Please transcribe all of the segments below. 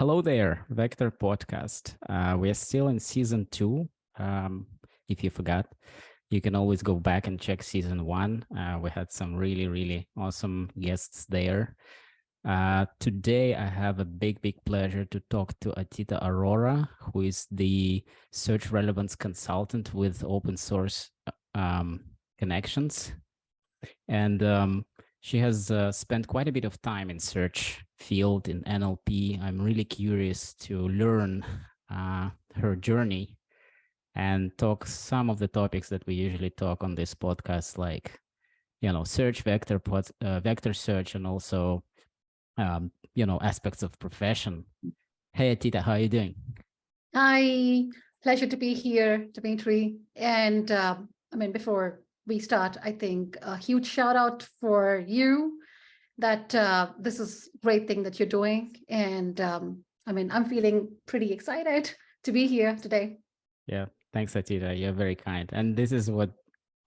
Hello there, Vector Podcast. We are still in season 2. If you forgot, you can always go back and check season 1. We had some really, really awesome guests there. Today, I have a big pleasure to talk to Atita Arora, who is the Search Relevance Consultant with open source connections. And she has spent quite a bit of time in search field in NLP. I'm really curious to learn her journey and talk some of the topics that we usually talk on this podcast, like, search vector, vector search, and also, aspects of profession. Hey, Atita, how are you doing? Hi, pleasure to be here, Dimitri. And before we start, I think a huge shout out for you that this is a great thing that you're doing. And I'm feeling pretty excited to be here today. Yeah, thanks, Atita. You're very kind. And this is what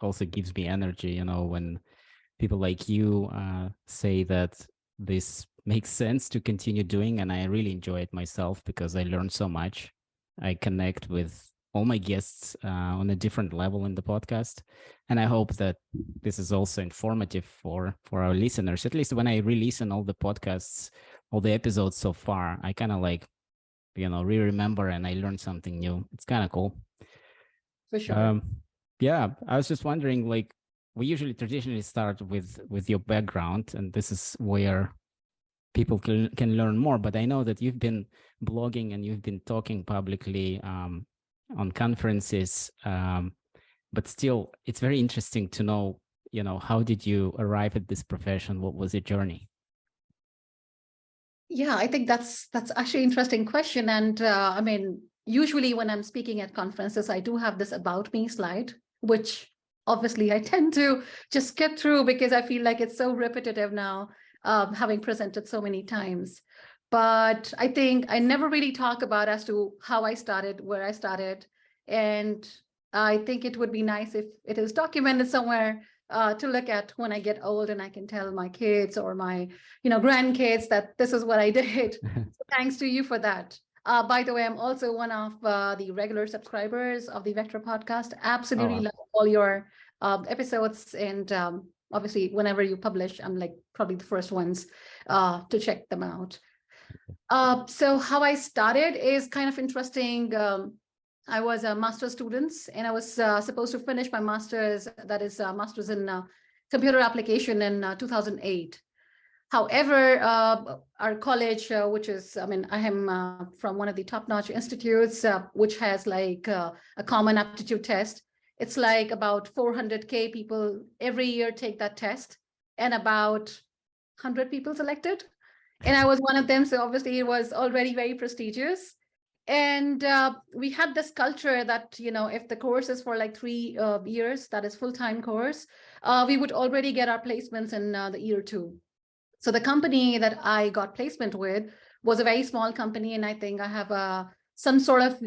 also gives me energy, when people like you say that this makes sense to continue doing. And I really enjoy it myself because I learn so much. I connect with all my guests on a different level in the podcast. And I hope that this is also informative for our listeners. At least when I re-listen all the podcasts, all the episodes so far, I kind of re-remember and I learn something new. It's kind of cool. For sure. Yeah, I was just wondering, we usually traditionally start with your background, and this is where people can learn more. But I know that you've been blogging and you've been talking publicly on conferences. But still, it's very interesting to know, how did you arrive at this profession? What was your journey? Yeah, I think that's actually an interesting question. And usually when I'm speaking at conferences, I do have this about me slide, which obviously I tend to just skip through because I feel like it's so repetitive now, having presented so many times. But I think I never really talk about as to how I started, where I started. And I think it would be nice if it is documented somewhere to look at when I get old and I can tell my kids or my grandkids that this is what I did. So thanks to you for that. By the way, I'm also one of the regular subscribers of the Vector podcast. Absolutely love all your episodes. And obviously, whenever you publish, I'm like probably the first ones to check them out. So how I started is kind of interesting. I was a master's student and I was supposed to finish my master's, that is master's in computer application in 2008. However, our college, which is, I am from one of the top-notch institutes, which has like a common aptitude test. It's like about 400K people every year take that test and about 100 people selected. And I was one of them. So obviously it was already very prestigious. And we had this culture that, if the course is for like 3 years, that is full-time course, we would already get our placements in the year 2. So the company that I got placement with was a very small company. And I think I have some sort of,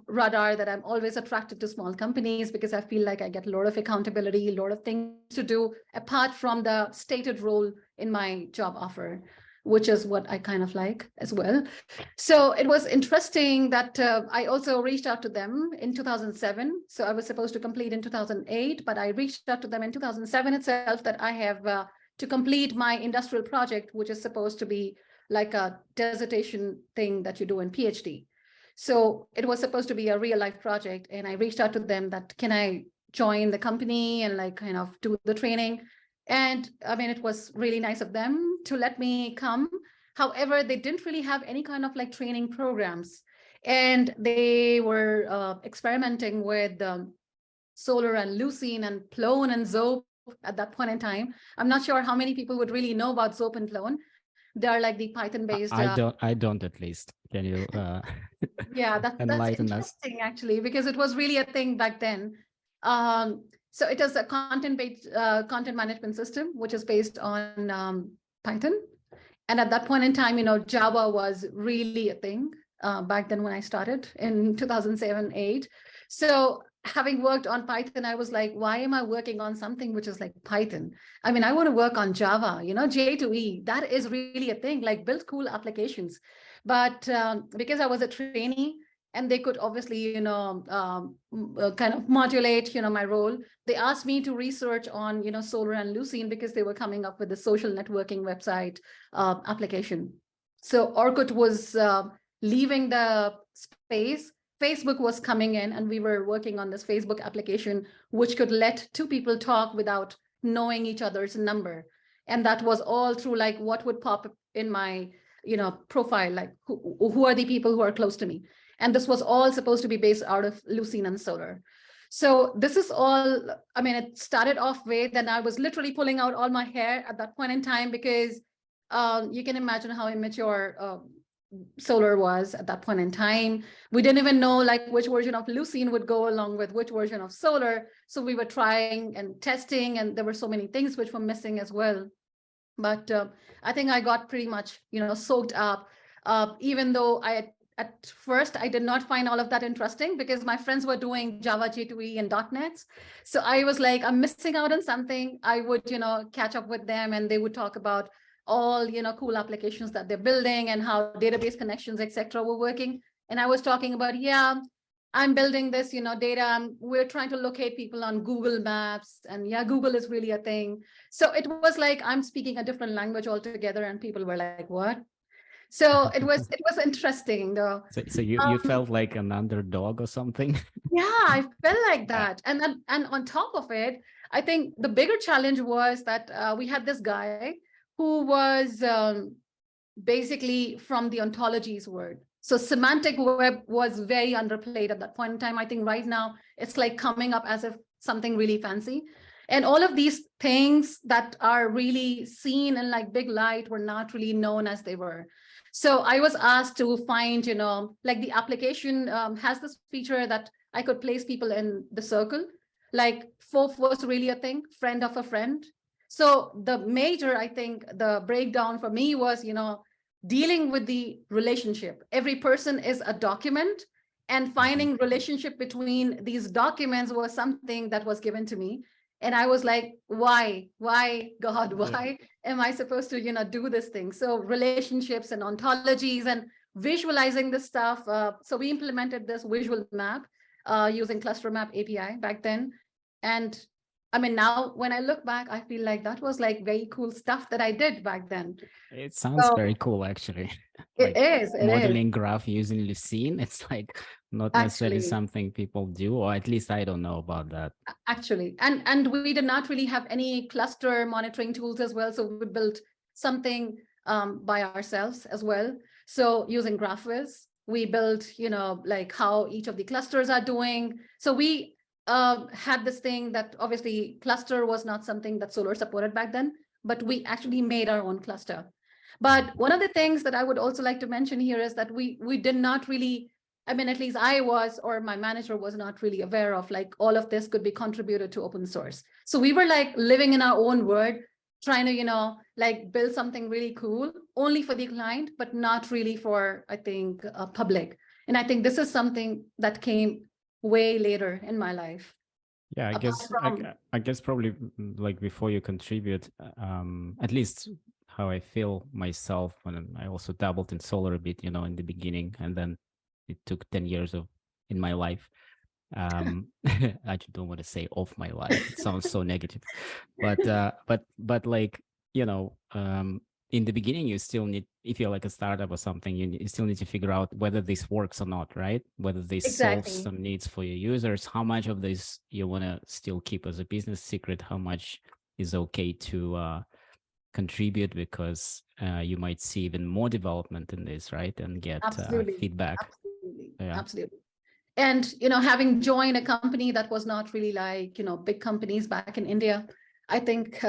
radar that I'm always attracted to small companies because I feel like I get a lot of accountability, a lot of things to do apart from the stated role in my job offer, which is what I kind of like as well. So it was interesting that I also reached out to them in 2007. So I was supposed to complete in 2008, but I reached out to them in 2007 itself that I have to complete my industrial project, which is supposed to be like a dissertation thing that you do in PhD. So it was supposed to be a real life project. And I reached out to them that, can I join the company and like kind of do the training? And it was really nice of them to let me come. However, they didn't really have any kind of like training programs. And they were experimenting with Solr and Lucene and Plone and Zope at that point in time. I'm not sure how many people would really know about Zope and Plone. They are like the Python-based. I don't at least. Can you yeah, that's interesting us? Actually, because it was really a thing back then. So it is a content-based content management system, which is based on Python. And at that point in time, Java was really a thing back then when I started in 2007, 8. So having worked on Python, I was like, why am I working on something which is like Python? I want to work on Java, J2E. That is really a thing, like build cool applications. But because I was a trainee and they could obviously, kind of modulate, my role, they asked me to research on, Solr and Lucene because they were coming up with the social networking website application. So Orkut was leaving the space. Facebook was coming in, and we were working on this Facebook application, which could let two people talk without knowing each other's number. And that was all through like what would pop up in my, profile, like who are the people who are close to me. And this was all supposed to be based out of Lucene and Solr. So this is all, I mean, it started off with, and I was literally pulling out all my hair at that point in time because you can imagine how immature Solr was at that point in time. We didn't even know like which version of Lucene would go along with which version of Solr. So we were trying and testing, and there were so many things which were missing as well. But I think I got pretty much, soaked up, even though at first I did not find all of that interesting because my friends were doing Java J2E and .NET. So I was like, I'm missing out on something. I would, catch up with them, and they would talk about all, cool applications that they're building and how database connections, etc., were working. And I was talking about, yeah, I'm building this, data. We're trying to locate people on Google Maps, and yeah, Google is really a thing. So it was like I'm speaking a different language altogether, and people were like, "What?" So it was interesting though. So you felt like an underdog or something? Yeah, I felt like that, and on top of it, I think the bigger challenge was that we had this guy who was basically from the ontologies word. So semantic web was very underplayed at that point in time. I think right now it's like coming up as if something really fancy. And all of these things that are really seen in like big light were not really known as they were. So I was asked to find, like the application has this feature that I could place people in the circle. Like FOF was really a thing, friend of a friend. So the major, I think the breakdown for me was, dealing with the relationship. Every person is a document, and finding relationship between these documents was something that was given to me. And I was like, why God, why am I supposed to, do this thing? So relationships and ontologies and visualizing this stuff. So we implemented this visual map using Cluster Map API back then. And I mean, now when I look back, I feel like that was like very cool stuff that I did back then. It sounds very cool, actually. It is. Modeling graph using Lucene. It's like not necessarily Actually, something people do, or at least I don't know about that. actually, and we did not really have any cluster monitoring tools as well. So we built something by ourselves as well. So using GraphViz, we built, like how each of the clusters are doing. So we had this thing that obviously cluster was not something that Solr supported back then, but we actually made our own cluster. But one of the things that I would also like to mention here is that we did not really, I mean, at least I was, or my manager was not really aware of like all of this could be contributed to open source. So we were like living in our own world, trying to, like build something really cool only for the client, but not really for, I think, public. And I think this is something that came way later in my life. Yeah, I guess probably like before you contribute, at least how I feel myself when I also dabbled in Solr a bit, in the beginning, and then it took 10 years in my life. I just don't want to say of my life. It sounds so negative, but like, in the beginning, you still need, if you're like a startup or something, you still need to figure out whether this works or not, right? Whether this solves some needs for your users, how much of this you want to still keep as a business secret, how much is okay to contribute, because you might see even more development in this, right? And get feedback. Absolutely. And, having joined a company that was not really like, big companies back in India, I think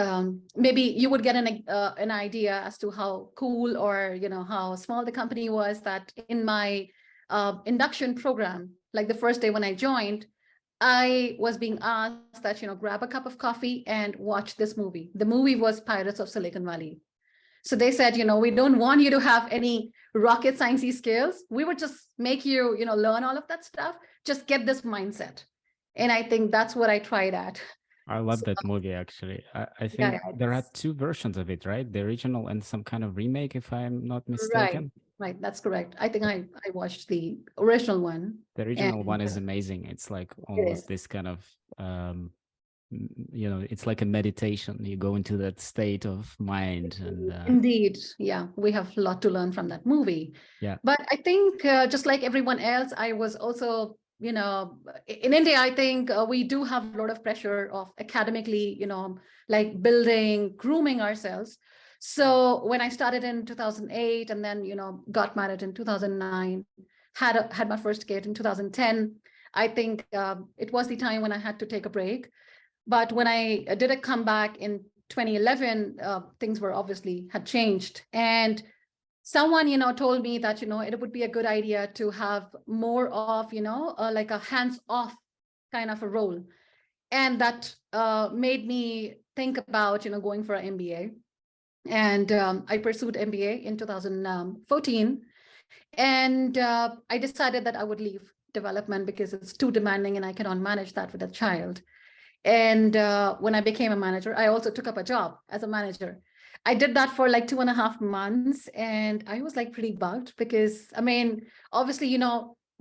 maybe you would get an idea as to how cool or, how small the company was, that in my induction program, like the first day when I joined, I was being asked that, grab a cup of coffee and watch this movie. The movie was Pirates of Silicon Valley. So they said, we don't want you to have any rocket sciencey skills. We would just make you, learn all of that stuff. Just get this mindset. And I think that's what I tried at. I love that movie, actually. I think there are two versions of it, right? The original and some kind of remake, if I'm not mistaken. Right, that's correct. I think I watched the original one. The And original one is amazing. It's like it almost is. this kind of it's like a meditation. You go into that state of mind, and Indeed. Yeah, we have a lot to learn from that movie. yeah. But I think just like everyone else, I was also, in India, I think we do have a lot of pressure of academically, like building, grooming ourselves. So when I started in 2008 and then, got married in 2009, had my first kid in 2010, I think it was the time when I had to take a break. But when I did a comeback in 2011, things were obviously had changed. And someone, told me that, it would be a good idea to have more of, like a hands-off kind of a role. And that made me think about, going for an MBA. And I pursued MBA in 2014. And I decided that I would leave development because it's too demanding and I cannot manage that with a child. And when I became a manager, I also took up a job as a manager. I did that for like 2.5 months, and I was like pretty bugged because, I mean, obviously,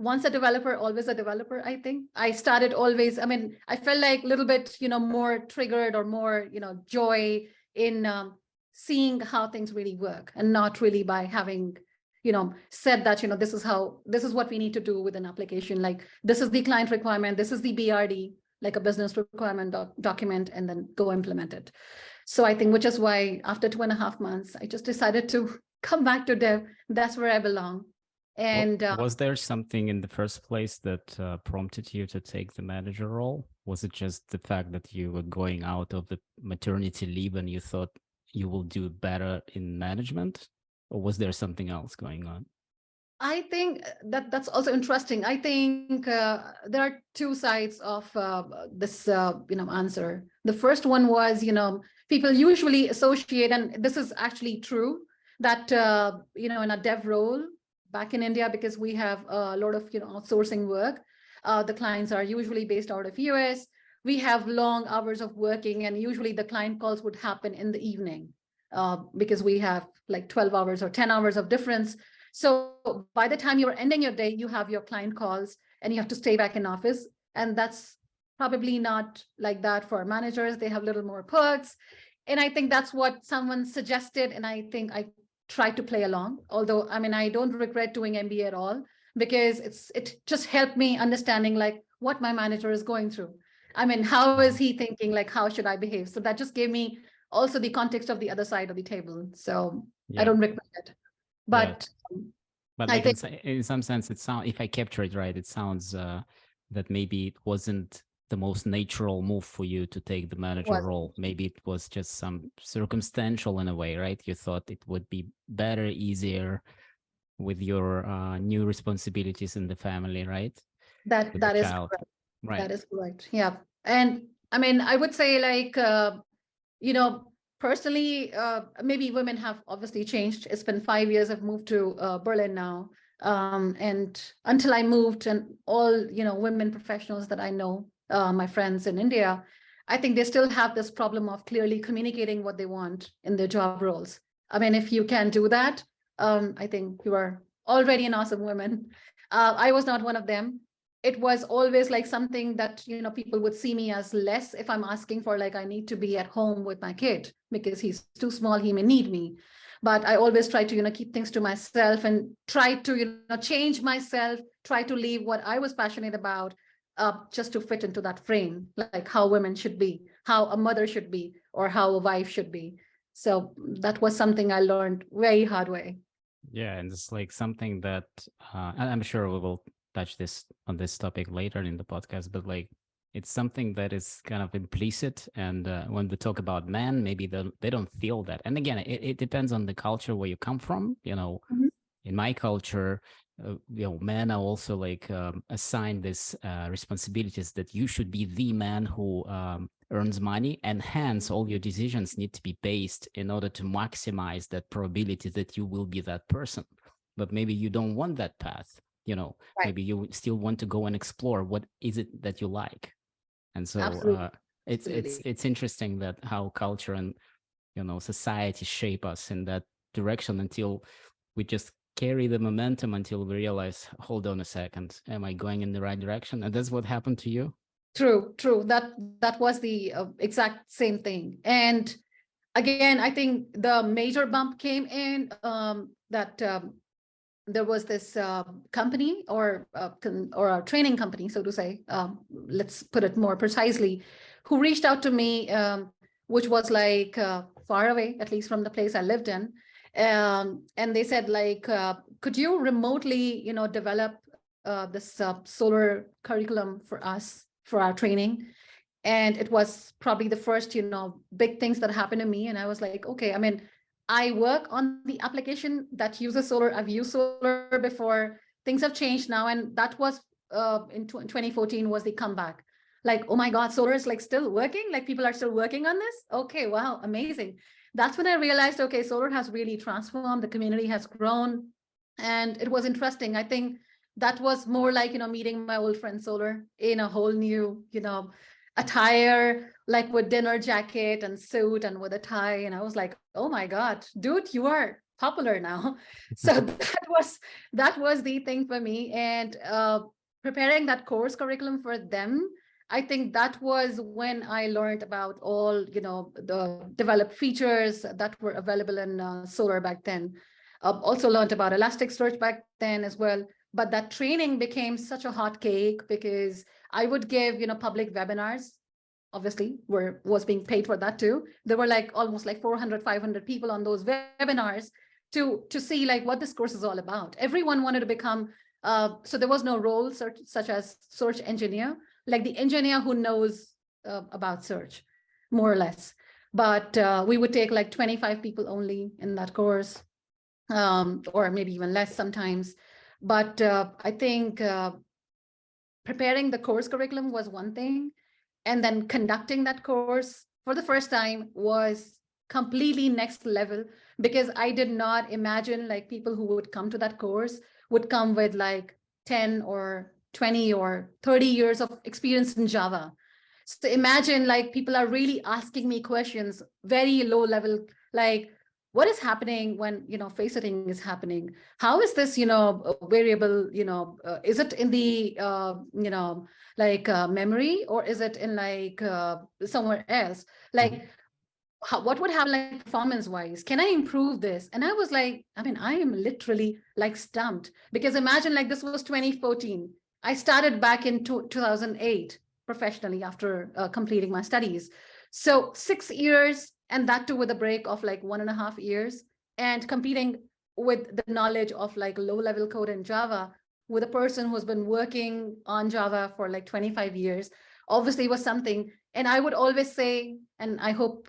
once a developer, always a developer, I think. I started always, I mean, I felt like a little bit, more triggered or more, joy in seeing how things really work and not really by having said that, this is what we need to do with an application. Like, this is the client requirement, this is the BRD, like a business requirement document, and then go implement it. So I think, which is why after 2.5 months, I just decided to come back to dev. That's where I belong. And Was there something in the first place that prompted you to take the manager role? Was it just the fact that you were going out of the maternity leave and you thought you will do better in management? Or was there something else going on? I think that's also interesting. I think there are two sides of this, answer. The first one was, people usually associate, and this is actually true, that, in a dev role back in India, because we have a lot of, outsourcing work, the clients are usually based out of US. We have long hours of working, and usually the client calls would happen in the evening because we have like 12 hours or 10 hours of difference. So by the time you're ending your day, you have your client calls and you have to stay back in office. And that's probably not like that for managers. They have a little more perks. And I think that's what someone suggested. And I think I tried to play along. Although, I mean, I don't regret doing MBA at all, because it just helped me understanding like what my manager is going through. I mean, how is he thinking? Like, how should I behave? So that just gave me also the context of the other side of the table. So I don't regret it. But but I like think in some sense, it sounds, if I capture it right, it sounds that maybe it wasn't the most natural move for you to take the manager role. Maybe it was just some circumstantial in a way, right? You thought it would be better, easier with your new responsibilities in the family, right? that With that the is child. correct. Right. That is correct. Yeah. And I mean, I would say like, personally, maybe women have obviously changed. It's been 5 years. I've moved to Berlin now. And until I moved, and all, women professionals that I know, my friends in India, I think they still have this problem of clearly communicating what they want in their job roles. I mean, if you can do that, I think you are already an awesome woman. I was not one of them. It was always like something that, people would see me as less if I'm asking for, like, I need to be at home with my kid because he's too small, he may need me. But I always try to, keep things to myself and try to, change myself, try to leave what I was passionate about just to fit into that frame, like how women should be, how a mother should be, or how a wife should be. So that was something I learned very hard way. Yeah, and it's like something that and I'm sure we will touch this on this topic later in the podcast, but like it's something that is kind of implicit. And when we talk about men, maybe they don't feel that. And again, it depends on the culture where you come from. Mhm. In my culture, men are also like assigned this responsibilities that you should be the man who earns money, and hence all your decisions need to be based in order to maximize that probability that you will be that person. But maybe you don't want that path. Right. Maybe you still want to go and explore what is it that you like. And so Absolutely. it's interesting that how culture and society shape us in that direction until we just carry the momentum until we realize, hold on a second, am I going in the right direction? And that's what happened to you? True, true. That was the exact same thing. And again, I think the major bump came in that there was this company or a training company, so to say, let's put it more precisely, who reached out to me, which was like far away, at least from the place I lived in. And they said, like, could you remotely, develop this Solr curriculum for us, for our training? And it was probably the first, big things that happened to me. And I was like, okay, I mean, I work on the application that uses Solr. I've used Solr before. Things have changed now. And that was in 2014 was the comeback. Like, oh my God, Solr is like still working? Like people are still working on this? Okay, wow, amazing. That's when I realized, okay, Solr has really transformed. The community has grown. And it was interesting. I think that was more like, meeting my old friend Solr in a whole new, attire, like with dinner jacket and suit and with a tie. And I was like, oh my God, dude, you are popular now. So that was the thing for me. And preparing that course curriculum for them, I think that was when I learned about all, the developed features that were available in Solr back then. Also learned about Elasticsearch back then as well. But that training became such a hot cake because I would give, public webinars, obviously was being paid for that too. There were like almost like 400, 500 people on those webinars to see like what this course is all about. Everyone wanted to become, so there was no role such as search engineer, like the engineer who knows about search, more or less. But we would take like 25 people only in that course, or maybe even less sometimes. But I think preparing the course curriculum was one thing, and then conducting that course for the first time was completely next level, because I did not imagine like people who would come to that course would come with like 10 or 20 or 30 years of experience in Java. So imagine like people are really asking me questions, very low level, like, what is happening when face setting is happening? How is this variable, is it in the memory, or is it in like somewhere else? Like what would happen like performance wise? Can I improve this? And I was like, I mean, I am literally like stumped, because imagine like this was 2014. I started back in 2008 professionally after completing my studies. So 6 years, and that too with a break of like 1.5 years, and competing with the knowledge of like low-level code in Java with a person who's been working on Java for like 25 years, obviously was something. And I would always say, and I hope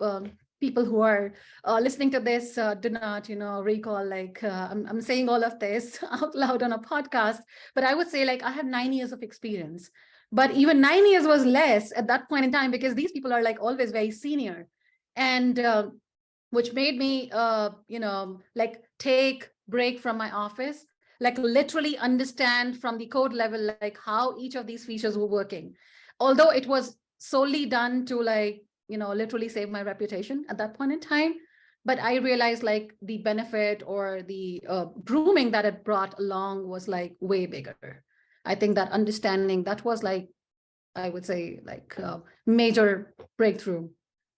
people who are listening to this do not, recall like I'm saying all of this out loud on a podcast, but I would say like I have 9 years of experience. But even 9 years was less at that point in time, because these people are like always very senior. And which made me, like take break from my office, like literally understand from the code level, like how each of these features were working. Although it was solely done to like, literally save my reputation at that point in time. But I realized like the benefit or the grooming that it brought along was like way bigger. I think that understanding, that was like, I would say like a major breakthrough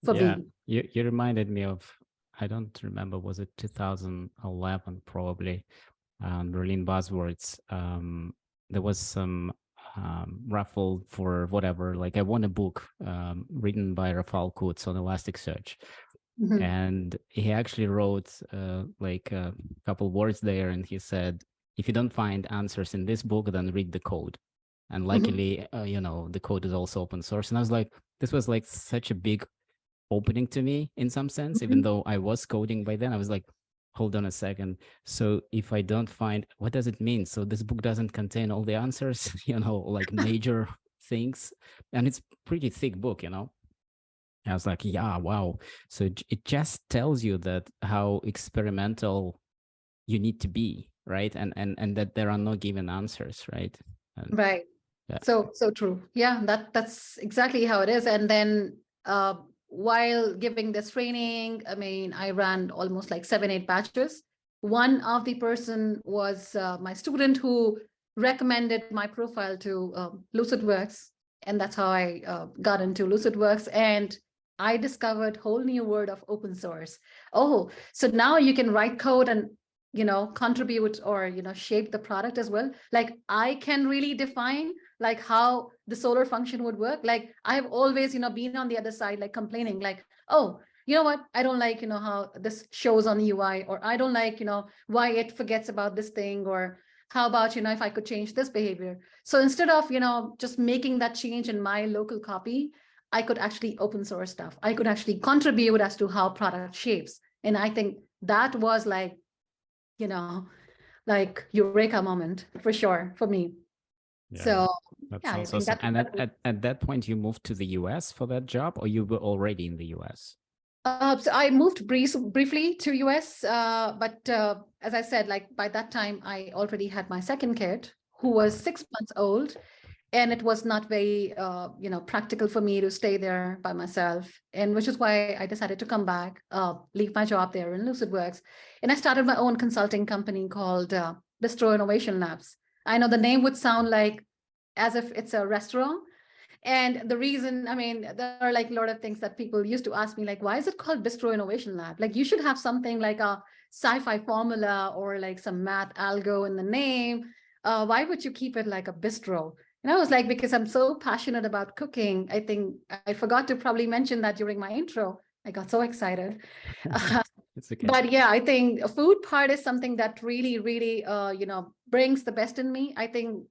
for me. You reminded me of, I don't remember, was it 2011 probably, Berlin Buzzwords. There was some raffle for whatever, like I won a book written by Rafal Kutz on Elasticsearch. And he actually wrote like a couple words there, and he said, if you don't find answers in this book, then read the code. And luckily, the code is also open source. And I was like, this was like such a big opening to me in some sense, even though I was coding by then. I was like, hold on a second. So if I don't find, what does it mean? So this book doesn't contain all the answers, like major things. And it's pretty thick book, I was like, yeah, wow. So it just tells you that how experimental you need to be, right? And that there are no given answers, right? And, right. yeah. So true. Yeah, that's exactly how it is. And then while giving this training, I mean, I ran almost like 7, 8 batches one of the person was my student who recommended my profile to LucidWorks. And that's how I got into LucidWorks. And I discovered whole new world of open source. Oh, so now you can write code and, contribute or, shape the product as well. Like I can really define like how the Solr function would work. Like I've always, been on the other side, like complaining like, oh, you know what? I don't like, how this shows on the UI, or I don't like, why it forgets about this thing, or how about, if I could change this behavior. So instead of, just making that change in my local copy, I could actually open source stuff. I could actually contribute as to how product shapes. And I think that was like, like eureka moment for sure for me. Yeah, So that's yeah, I also think and at that point you moved to the US for that job, or you were already in the US? So I moved briefly to US, but as I said, like by that time I already had my second kid, who was 6 months old, and it was not very practical for me to stay there by myself, and which is why I decided to come back, leave my job there in LucidWorks, and I started my own consulting company called Bistro Innovation Labs. I know the name would sound like as if it's a restaurant. And the reason, I mean, there are like a lot of things that people used to ask me, like, why is it called Bistro Innovation Lab? Like, you should have something like a sci-fi formula or like some math algo in the name. Why would you keep it like a bistro? And I was like, because I'm so passionate about cooking. I think I forgot to probably mention that during my intro. I got so excited. It's okay. But yeah, I think a food part is something that really, really, brings the best in me. I think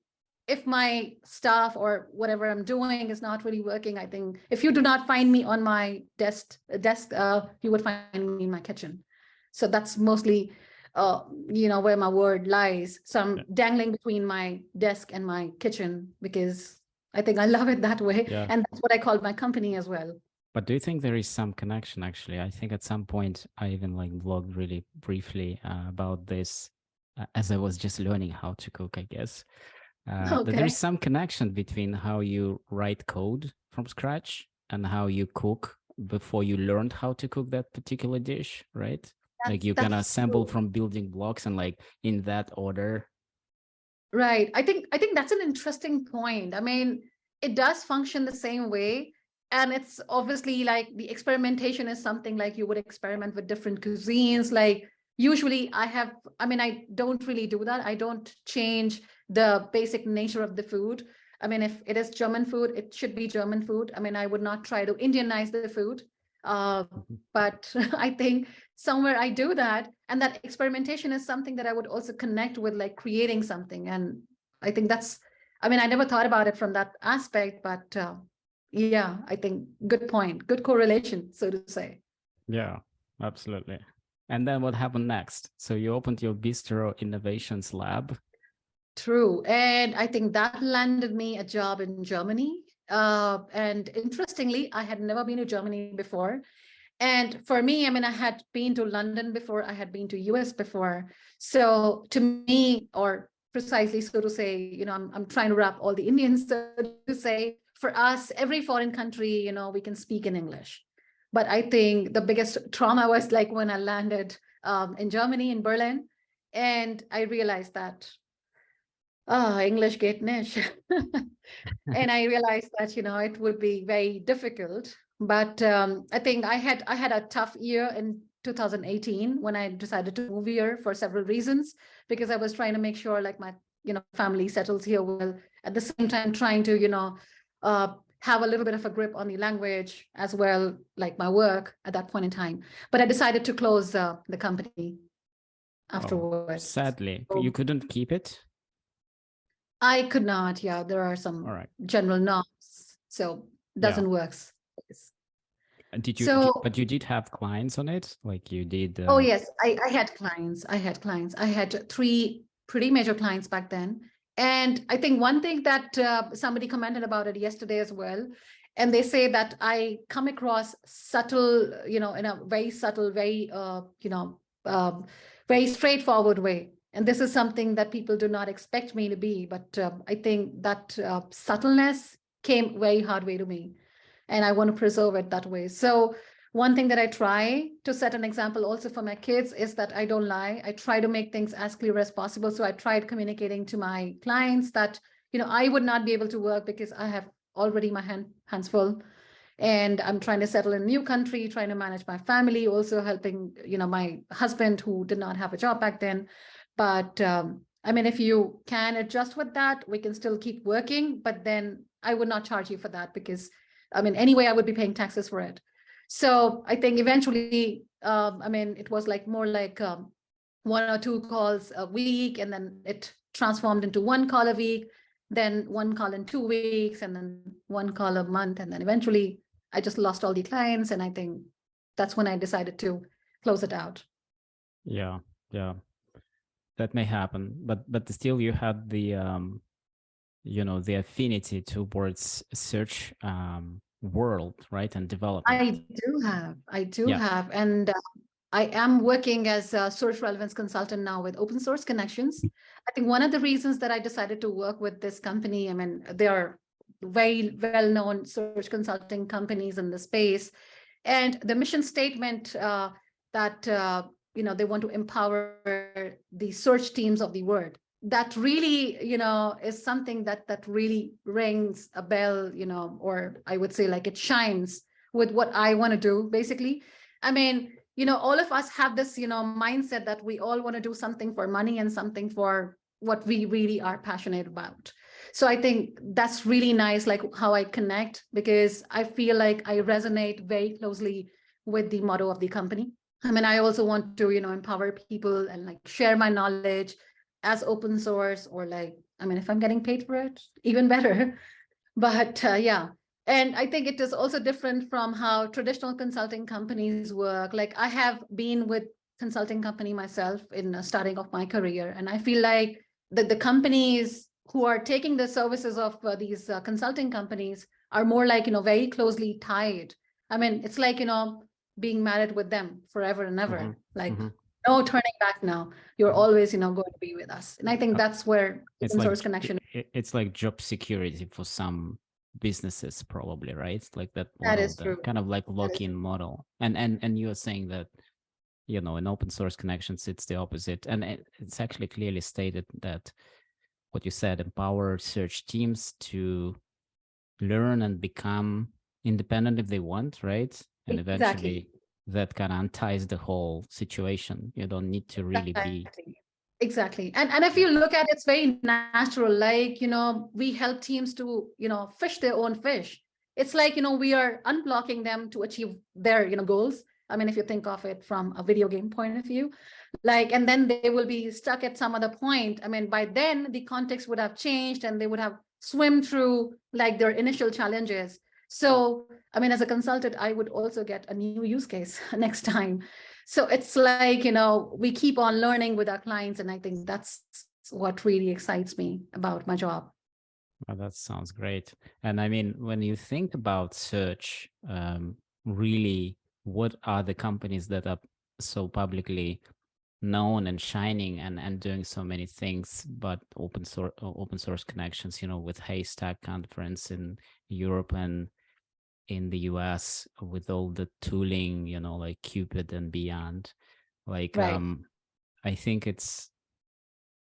if my stuff or whatever I'm doing is not really working, I think if you do not find me on my desk, you would find me in my kitchen. So that's mostly, where my word lies. So I'm dangling between my desk and my kitchen because I think I love it that way. Yeah. And that's what I call my company as well. But do you think there is some connection, actually? I think at some point I even like blogged really briefly about this as I was just learning how to cook, I guess. That there is some connection between how you write code from scratch and how you cook before you learned how to cook that particular dish, right? Like you can assemble from building blocks and like in that order. Right. I think that's an interesting point. I mean, it does function the same way. And it's obviously like the experimentation is something like you would experiment with different cuisines. Like usually I don't really do that. I don't change the basic nature of the food. I mean, if it is German food, it should be German food. I mean, I would not try to Indianize the food. But I think somewhere I do that. And that experimentation is something that I would also connect with, like creating something. And I think I never thought about it from that aspect, but yeah, I think good point, good correlation, so to say. Yeah, absolutely. And then what happened next? So you opened your Bistro Innovations Lab. True. And I think that landed me a job in Germany. And interestingly, I had never been to Germany before. And for me, I had been to London before, I had been to US before. So to me, or precisely so to say, I'm trying to wrap all the Indians, so to say, for us, every foreign country, we can speak in English. But I think the biggest trauma was like when I landed in Germany, in Berlin, and I realized that, English geht nicht. And I realized that, it would be very difficult. But I think I had a tough year in 2018 when I decided to move here for several reasons, because I was trying to make sure like my, family settles here well, at the same time trying to, have a little bit of a grip on the language as well, like my work at that point in time. But I decided to close the company afterwards. Sadly, you couldn't keep it? I could not. Yeah, there are some general norms, so doesn't work. Did you? But you did have clients on it, like you did. Oh yes, I had clients. I had 3 pretty major clients back then, and I think one thing that somebody commented about it yesterday as well, and they say that I come across subtle, in a very subtle, very very straightforward way. And this is something that people do not expect me to be, but I think that subtleness came very hard way to me, and I want to preserve it that way. So one thing that I try to set an example also for my kids is that I don't lie. I try to make things as clear as possible. So I tried communicating to my clients that, I would not be able to work because I have already my hands full. And I'm trying to settle in a new country, trying to manage my family, also helping, my husband who did not have a job back then. But I mean, if you can adjust with that, we can still keep working, but then I would not charge you for that because, I mean, anyway, I would be paying taxes for it. So I think eventually, I mean, it was like more like 1 or 2 calls a week, and then it transformed into 1 call a week, then 1 call in 2 weeks, and then 1 call a month. And then eventually I just lost all the clients. And I think that's when I decided to close it out. Yeah, yeah, that may happen, but still you had the the affinity towards search world, right, and development. I do have, and I am working as a Search Relevance Consultant now with Open Source Connections. I think one of the reasons that I decided to work with this company, I mean, they are very well-known search consulting companies in the space, and the mission statement that they want to empower the search teams of the world. That really, is something that really rings a bell, or I would say like it shines with what I want to do, basically. I mean, all of us have this, mindset that we all want to do something for money and something for what we really are passionate about. So I think that's really nice, like how I connect, because I feel like I resonate very closely with the motto of the company. I mean, I also want to, empower people and like share my knowledge as open source, or like, I mean, if I'm getting paid for it, even better. But yeah. And I think it is also different from how traditional consulting companies work. Like I have been with consulting company myself in starting off my career. And I feel like the companies who are taking the services of these consulting companies are more like, very closely tied. I mean, it's like, being married with them forever and ever. Like no turning back now. You're always, going to be with us. And I think that's where open source connection. It's like job security for some businesses, probably, right? It's like that That model, is true. kind of like lock-in model. And you're saying that, in open source connections, it's the opposite. And it's actually clearly stated that what you said, empower search teams to learn and become independent if they want, right? And eventually that kind of unties the whole situation. You don't need to really be. Exactly. And if you look at it, it's very natural. Like, we help teams to, fish their own fish. It's like, we are unblocking them to achieve their, goals. I mean, if you think of it from a video game point of view, like, and then they will be stuck at some other point. I mean, by then the context would have changed and they would have swim through like their initial challenges. So, I mean, as a consultant, I would also get a new use case next time. So it's like, we keep on learning with our clients. And I think that's what really excites me about my job. Well, that sounds great. And I mean, when you think about search, really, what are the companies that are so publicly known and shining and doing so many things, but open source connections, with Haystack conference in Europe and in the US with all the tooling, like Quepid and beyond. Like, right. I think it's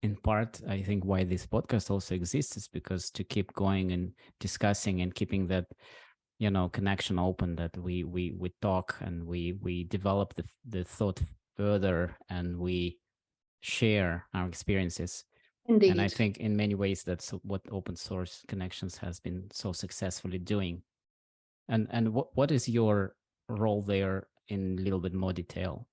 in part, I think why this podcast also exists is because to keep going and discussing and keeping that, connection open, that we talk and we develop the thought further and we share our experiences. Indeed. And I think in many ways that's what open source connections has been so successfully doing. And what is your role there in a little bit more detail?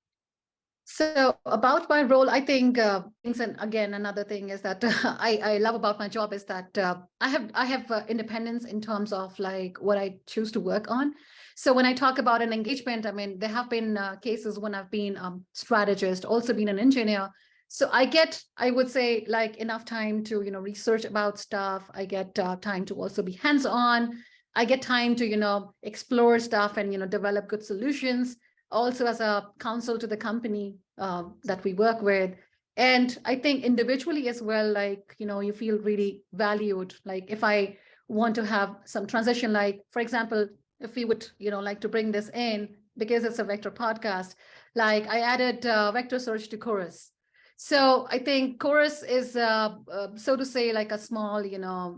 So about my role, I think things, and again, another thing is that I love about my job is that I have independence in terms of like what I choose to work on. So when I talk about an engagement, I mean, there have been cases when I've been strategist, also been an engineer. So I get, I would say, like enough time to, research about stuff. I get time to also be hands-on. I get time to, explore stuff and, develop good solutions. Also as a counsel to the company that we work with. And I think individually as well, like, you feel really valued. Like if I want to have some transition, like, for example, if we would, like to bring this in, because it's a vector podcast, like I added vector search to Chorus. So I think Chorus is, so to say, like a small,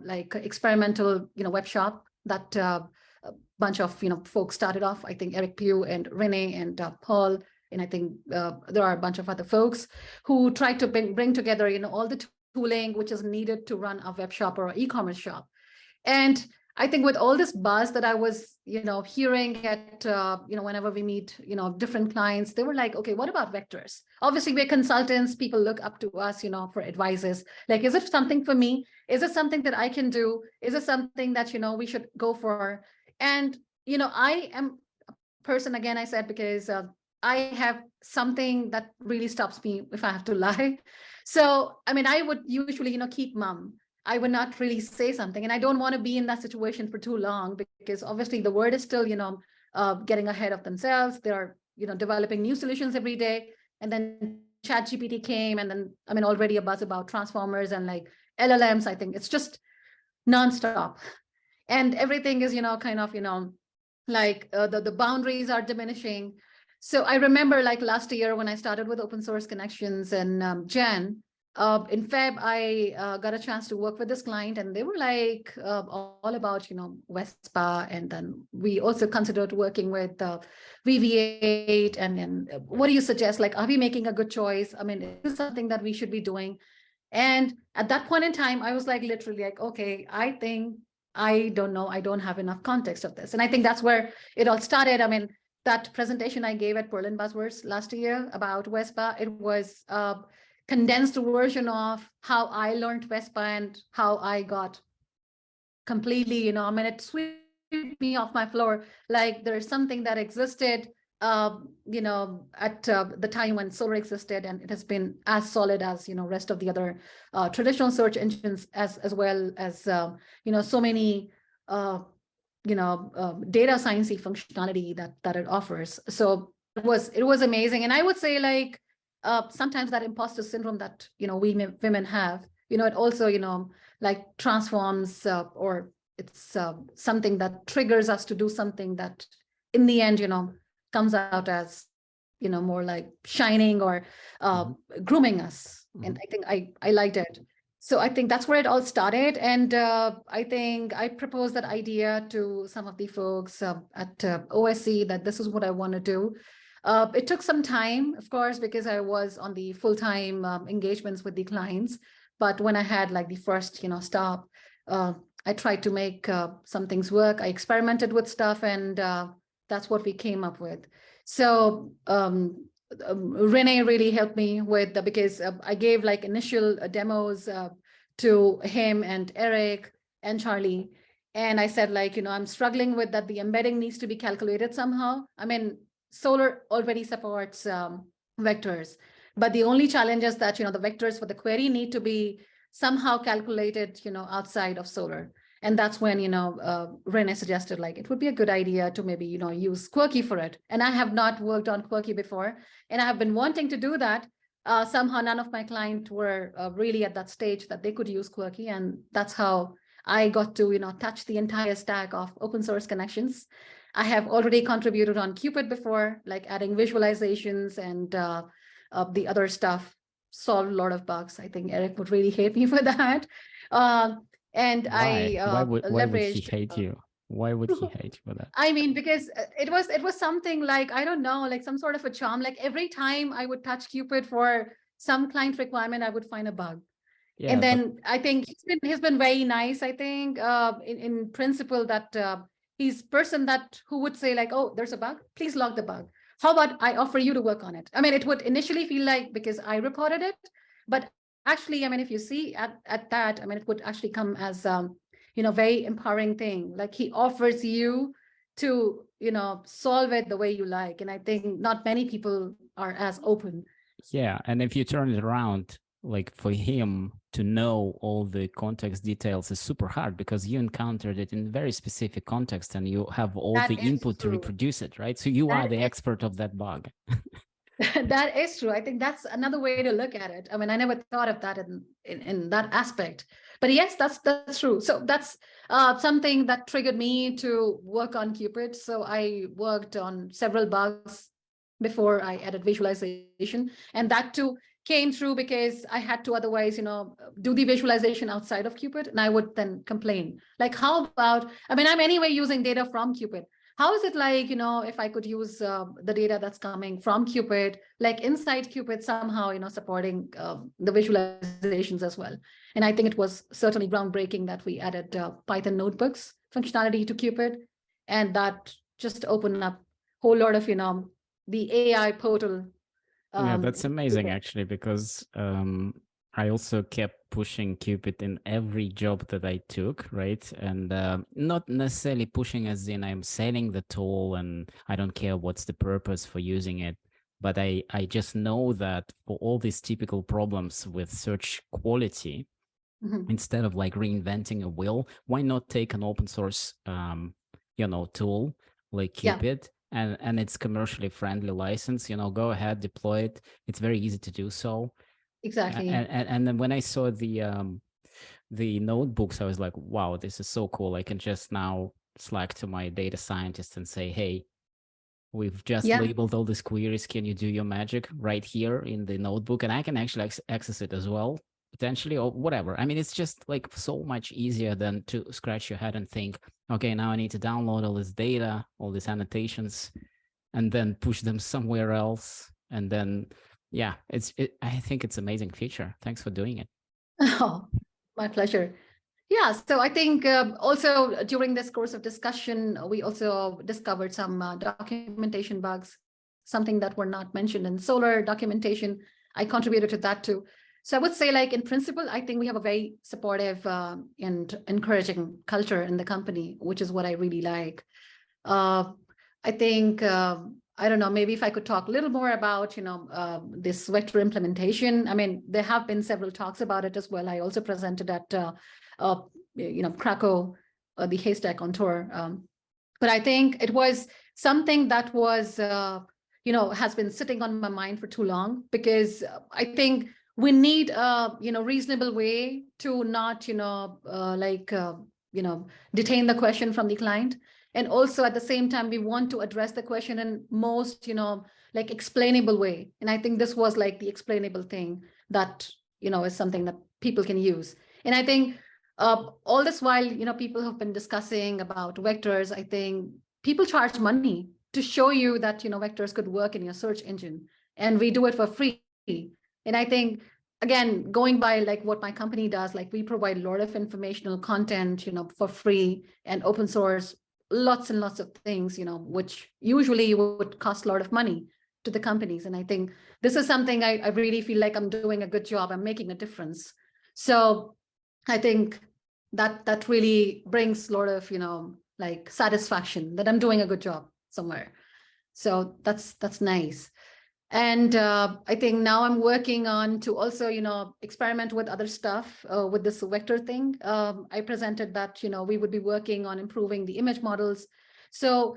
like experimental, web shop that a bunch of, folks started off. I think Eric Pugh and Renee and Paul, and I think there are a bunch of other folks who tried to bring together, all the tooling which is needed to run a web shop or an e-commerce shop. And I think with all this buzz that I was, hearing at, whenever we meet, different clients, they were like, okay, what about vectors? Obviously, we're consultants. People look up to us, for advices. Like, is it something for me? Is it something that I can do? Is it something that, we should go for? And, I am a person, again, I said, because I have something that really stops me if I have to lie. So, I mean, I would usually, keep mum. I would not really say something. And I don't want to be in that situation for too long, because obviously the word is still, getting ahead of themselves. They're, developing new solutions every day. And then ChatGPT came, and then, I mean, already a buzz about transformers and like LLMs. I think it's just nonstop. And everything is, kind of, like the boundaries are diminishing. So I remember like last year when I started with Open Source Connections in Jan, in Feb, I got a chance to work with this client, and they were like all about, Vespa. And then we also considered working with VV8. And then what do you suggest? Like, are we making a good choice? I mean, is this something that we should be doing? And at that point in time, I was like, literally like, okay, I think, I don't know, I don't have enough context of this. And I think that's where it all started. I mean, that presentation I gave at Berlin Buzzwords last year about Vespa, it was condensed version of how I learned Vespa and how I got completely, I mean, it swept me off my floor. Like there's something that existed, at the time when Solr existed, and it has been as solid as, rest of the other traditional search engines, as well as, so many, data sciencey functionality that it offers. So it was amazing. And I would say like, sometimes that imposter syndrome that, we women have, it also, like transforms, or it's something that triggers us to do something that in the end, comes out as, more like shining or grooming us. And I think I liked it. So I think that's where it all started. And I think I proposed that idea to some of the folks at OSC that this is what I want to do. It took some time, of course, because I was on the full-time engagements with the clients. But when I had like the first, stop, I tried to make some things work. I experimented with stuff, and that's what we came up with. So Renee really helped me with because I gave like initial demos to him and Eric and Charlie. And I said, like, I'm struggling with that. The embedding needs to be calculated somehow. I mean, Solr already supports vectors, but the only challenge is that, the vectors for the query need to be somehow calculated, outside of Solr. And that's when, Renee suggested like, it would be a good idea to maybe, use Querqy for it. And I have not worked on Querqy before, and I have been wanting to do that. Somehow none of my clients were really at that stage that they could use Querqy. And that's how I got to, touch the entire stack of open source connections. I have already contributed on Quepid before, like adding visualizations and the other stuff, solved a lot of bugs. I think Eric would really hate me for that. And why? I Why would he leveraged. hate you? Why would he hate you for that? I mean, because it was something like, I don't know, like some sort of a charm. Like every time I would touch Quepid for some client requirement, I would find a bug. Yeah, and then I think he's been very nice. I think in principle that he's person that who would say like, oh, there's a bug, please log the bug. How about I offer you to work on it? I mean, it would initially feel like because I reported it, but actually, I mean, if you see at that, I mean, it would actually come as very empowering thing. Like he offers you to solve it the way you like, and I think not many people are as open. Yeah, and if you turn it around, like for him to know all the context details is super hard because you encountered it in very specific context and you have all the input to reproduce it, right? So you are the expert of that bug. That is true. I think that's another way to look at it. I mean, I never thought of that in that aspect. But yes, that's true. So that's something that triggered me to work on Quepid. So I worked on several bugs before I added visualization, and that too came through because I had to otherwise, do the visualization outside of Quepid, and I would then complain. Like, how about? I mean, I'm anyway using data from Quepid. How is it like, if I could use the data that's coming from Quepid, like inside Quepid somehow, supporting the visualizations as well. And I think it was certainly groundbreaking that we added Python notebooks functionality to Quepid. And that just opened up a whole lot of, the AI portal. Yeah, that's amazing Quepid. actually, because I also kept pushing Cupid in every job that I took, right? And not necessarily pushing as in I'm selling the tool and I don't care what's the purpose for using it. But I just know that for all these typical problems with search quality, Mhm. instead of like reinventing a wheel, why not take an open source, tool like Yeah, Cupid, and it's commercially friendly license, go ahead, deploy it. It's very easy to do so. exactly. And then when I saw the notebooks, I was like, wow, this is so cool. I can just now Slack to my data scientist and say, hey, we've just Yeah. labeled all these queries. Can you do your magic right here in the notebook? And I can actually access it as well, potentially, or whatever. I mean, it's just like so much easier than to scratch your head and think, okay, now I need to download all this data, all these annotations, and then push them somewhere else. And then, yeah, I think it's amazing feature. Thanks for doing it. Oh, my pleasure. Yeah, so I think also during this course of discussion, we also discovered some documentation bugs, something that were not mentioned in Solr documentation. I contributed to that too. So I would say, like, in principle, I think we have a very supportive and encouraging culture in the company, which is what I really like. Uh, I think, I don't know, maybe if I could talk a little more about, this vector implementation. I mean, there have been several talks about it as well. I also presented at, Krakow, the Haystack on tour. But I think it was something that was, has been sitting on my mind for too long, because I think we need a, reasonable way to not, detain the question from the client. And also at the same time, we want to address the question in most, like explainable way. And I think this was like the explainable thing that, is something that people can use. And I think all this while, people have been discussing about vectors, I think people charge money to show you that, vectors could work in your search engine. And we do it for free. And I think, again, going by like what my company does, like we provide a lot of informational content, for free and open source, lots and lots of things, which usually would cost a lot of money to the companies. And I think this is something I really feel like I'm doing a good job. I'm making a difference. So I think that really brings a lot of, like satisfaction that I'm doing a good job somewhere. So that's nice. And I think now I'm working on to also, experiment with other stuff with this vector thing. I presented that, we would be working on improving the image models. So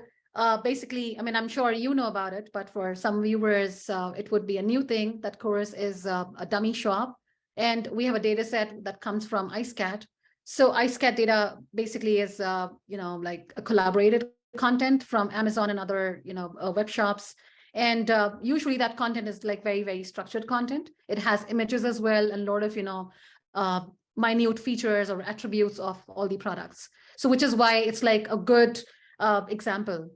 basically, I mean, I'm sure you know about it, but for some viewers, it would be a new thing that Chorus is a dummy shop. And we have a data set that comes from IceCat. So IceCat data basically is, like a collaborated content from Amazon and other, web shops. And usually that content is like very, very structured content. It has images as well, and a lot of, minute features or attributes of all the products. So which is why it's like a good example.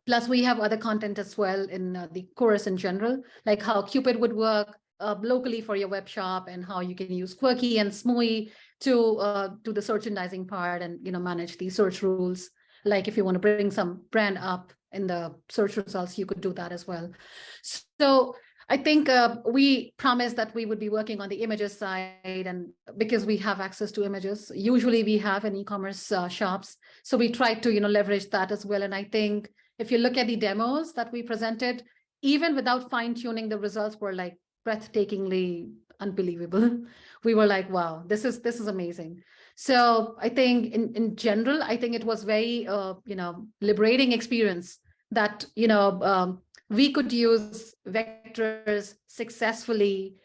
Plus we have other content as well in the Chorus in general, like how Quepid would work locally for your web shop, and how you can use Querqy and Smooey to do the merchandising part and, manage the search rules. Like if you want to bring some brand up in the search results, you could do that as well. So I think we promised that we would be working on the images side, and because we have access to images, usually we have in e-commerce shops. So we tried to, leverage that as well. And I think if you look at the demos that we presented, even without fine tuning, the results were like breathtakingly unbelievable. We were like, wow, this is amazing. So I think in general, I think it was very, liberating experience that, we could use vectors successfully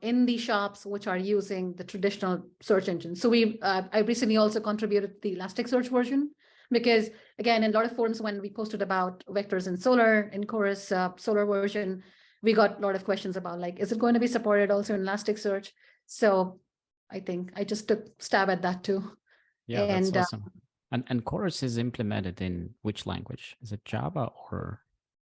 in the shops which are using the traditional search engine. So I recently also contributed to the Elasticsearch version, because again, in a lot of forums when we posted about vectors in Solr, in Chorus, Solr version, we got a lot of questions about like, is it going to be supported also in Elasticsearch? So I think I just took stab at that too. Yeah, that's awesome. And Chorus is implemented in which language? Is it Java or?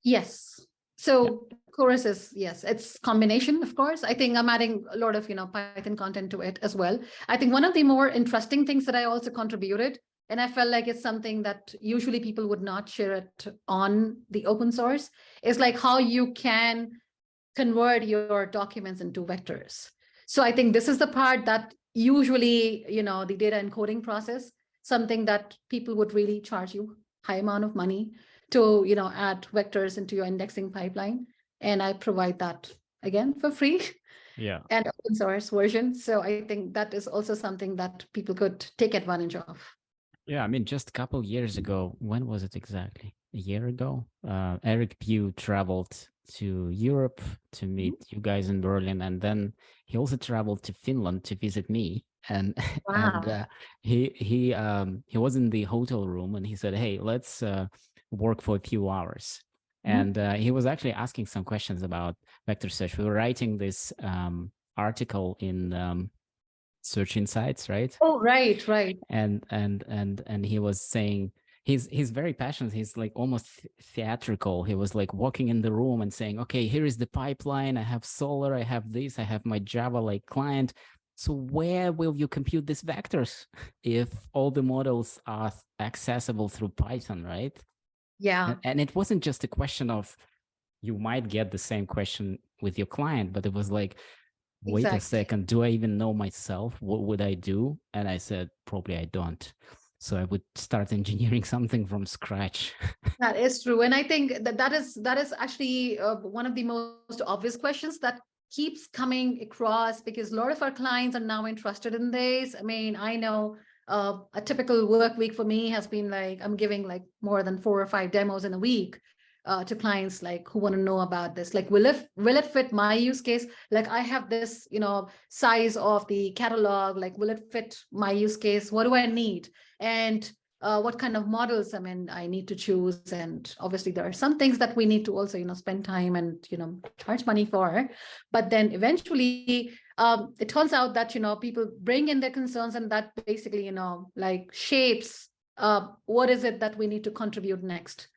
Yes. So Chorus is, yes, it's combination, of course. I think I'm adding a lot of, Python content to it as well. I think one of the more interesting things that I also contributed, and I felt like it's something that usually people would not share it on the open source, is like how you can convert your documents into vectors. So I think this is the part that usually, the data encoding process, something that people would really charge you high amount of money to, add vectors into your indexing pipeline. And I provide that again for free. Yeah. And open source version. So I think that is also something that people could take advantage of. Yeah, I mean, just a couple years ago, when was it exactly? A year ago, Eric Pugh traveled to Europe to meet you guys in Berlin, and then he also traveled to Finland to visit me. And Wow. he was in the hotel room, and he said, "Hey, let's work for a few hours." And he was actually asking some questions about vector search. We were writing this article in Search Insights, right? Oh, right. And he was saying he's very passionate. He's like almost theatrical. He was like walking in the room and saying, "Okay, here is the pipeline. I have Solr. I have this. I have my Java like client. So where will you compute these vectors if all the models are accessible through Python, right?" Yeah. And it wasn't just a question of you might get the same question with your client, but it was like, wait a second, do I even know myself? What would I do? And I said, probably I don't. So I would start engineering something from scratch. That is true. And I think that is actually one of the most obvious questions that keeps coming across, because a lot of our clients are now interested in this. I mean, I know a typical work week for me has been like, I'm giving like more than 4 or 5 demos in a week to clients like who want to know about this. Like, will it fit my use case? Like, I have this, size of the catalog. Like, will it fit my use case? What do I need? And what kind of models I need to choose. And obviously there are some things that we need to also spend time and charge money for. But then eventually it turns out that people bring in their concerns, and that basically like shapes what is it that we need to contribute next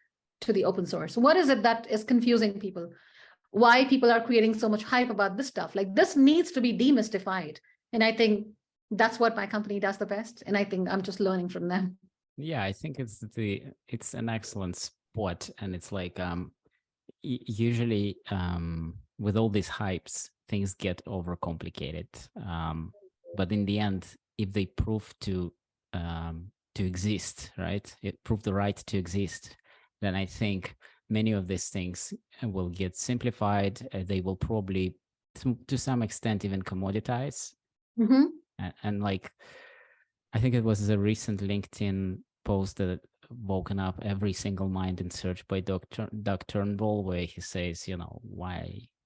to the open source. What is it that is confusing people? Why people are creating so much hype about this stuff? Like, this needs to be demystified. And I think that's what my company does the best. And I think I'm just learning from them. Yeah, I think it's an excellent spot, and it's like usually with all these hypes, things get overcomplicated. But in the end, if they prove to exist, right, it prove the right to exist, then I think many of these things will get simplified. They will probably, to some extent, even commoditize. And like, I think it was a recent LinkedIn post that woken up every single mind in search by Doug Turnbull, where he says,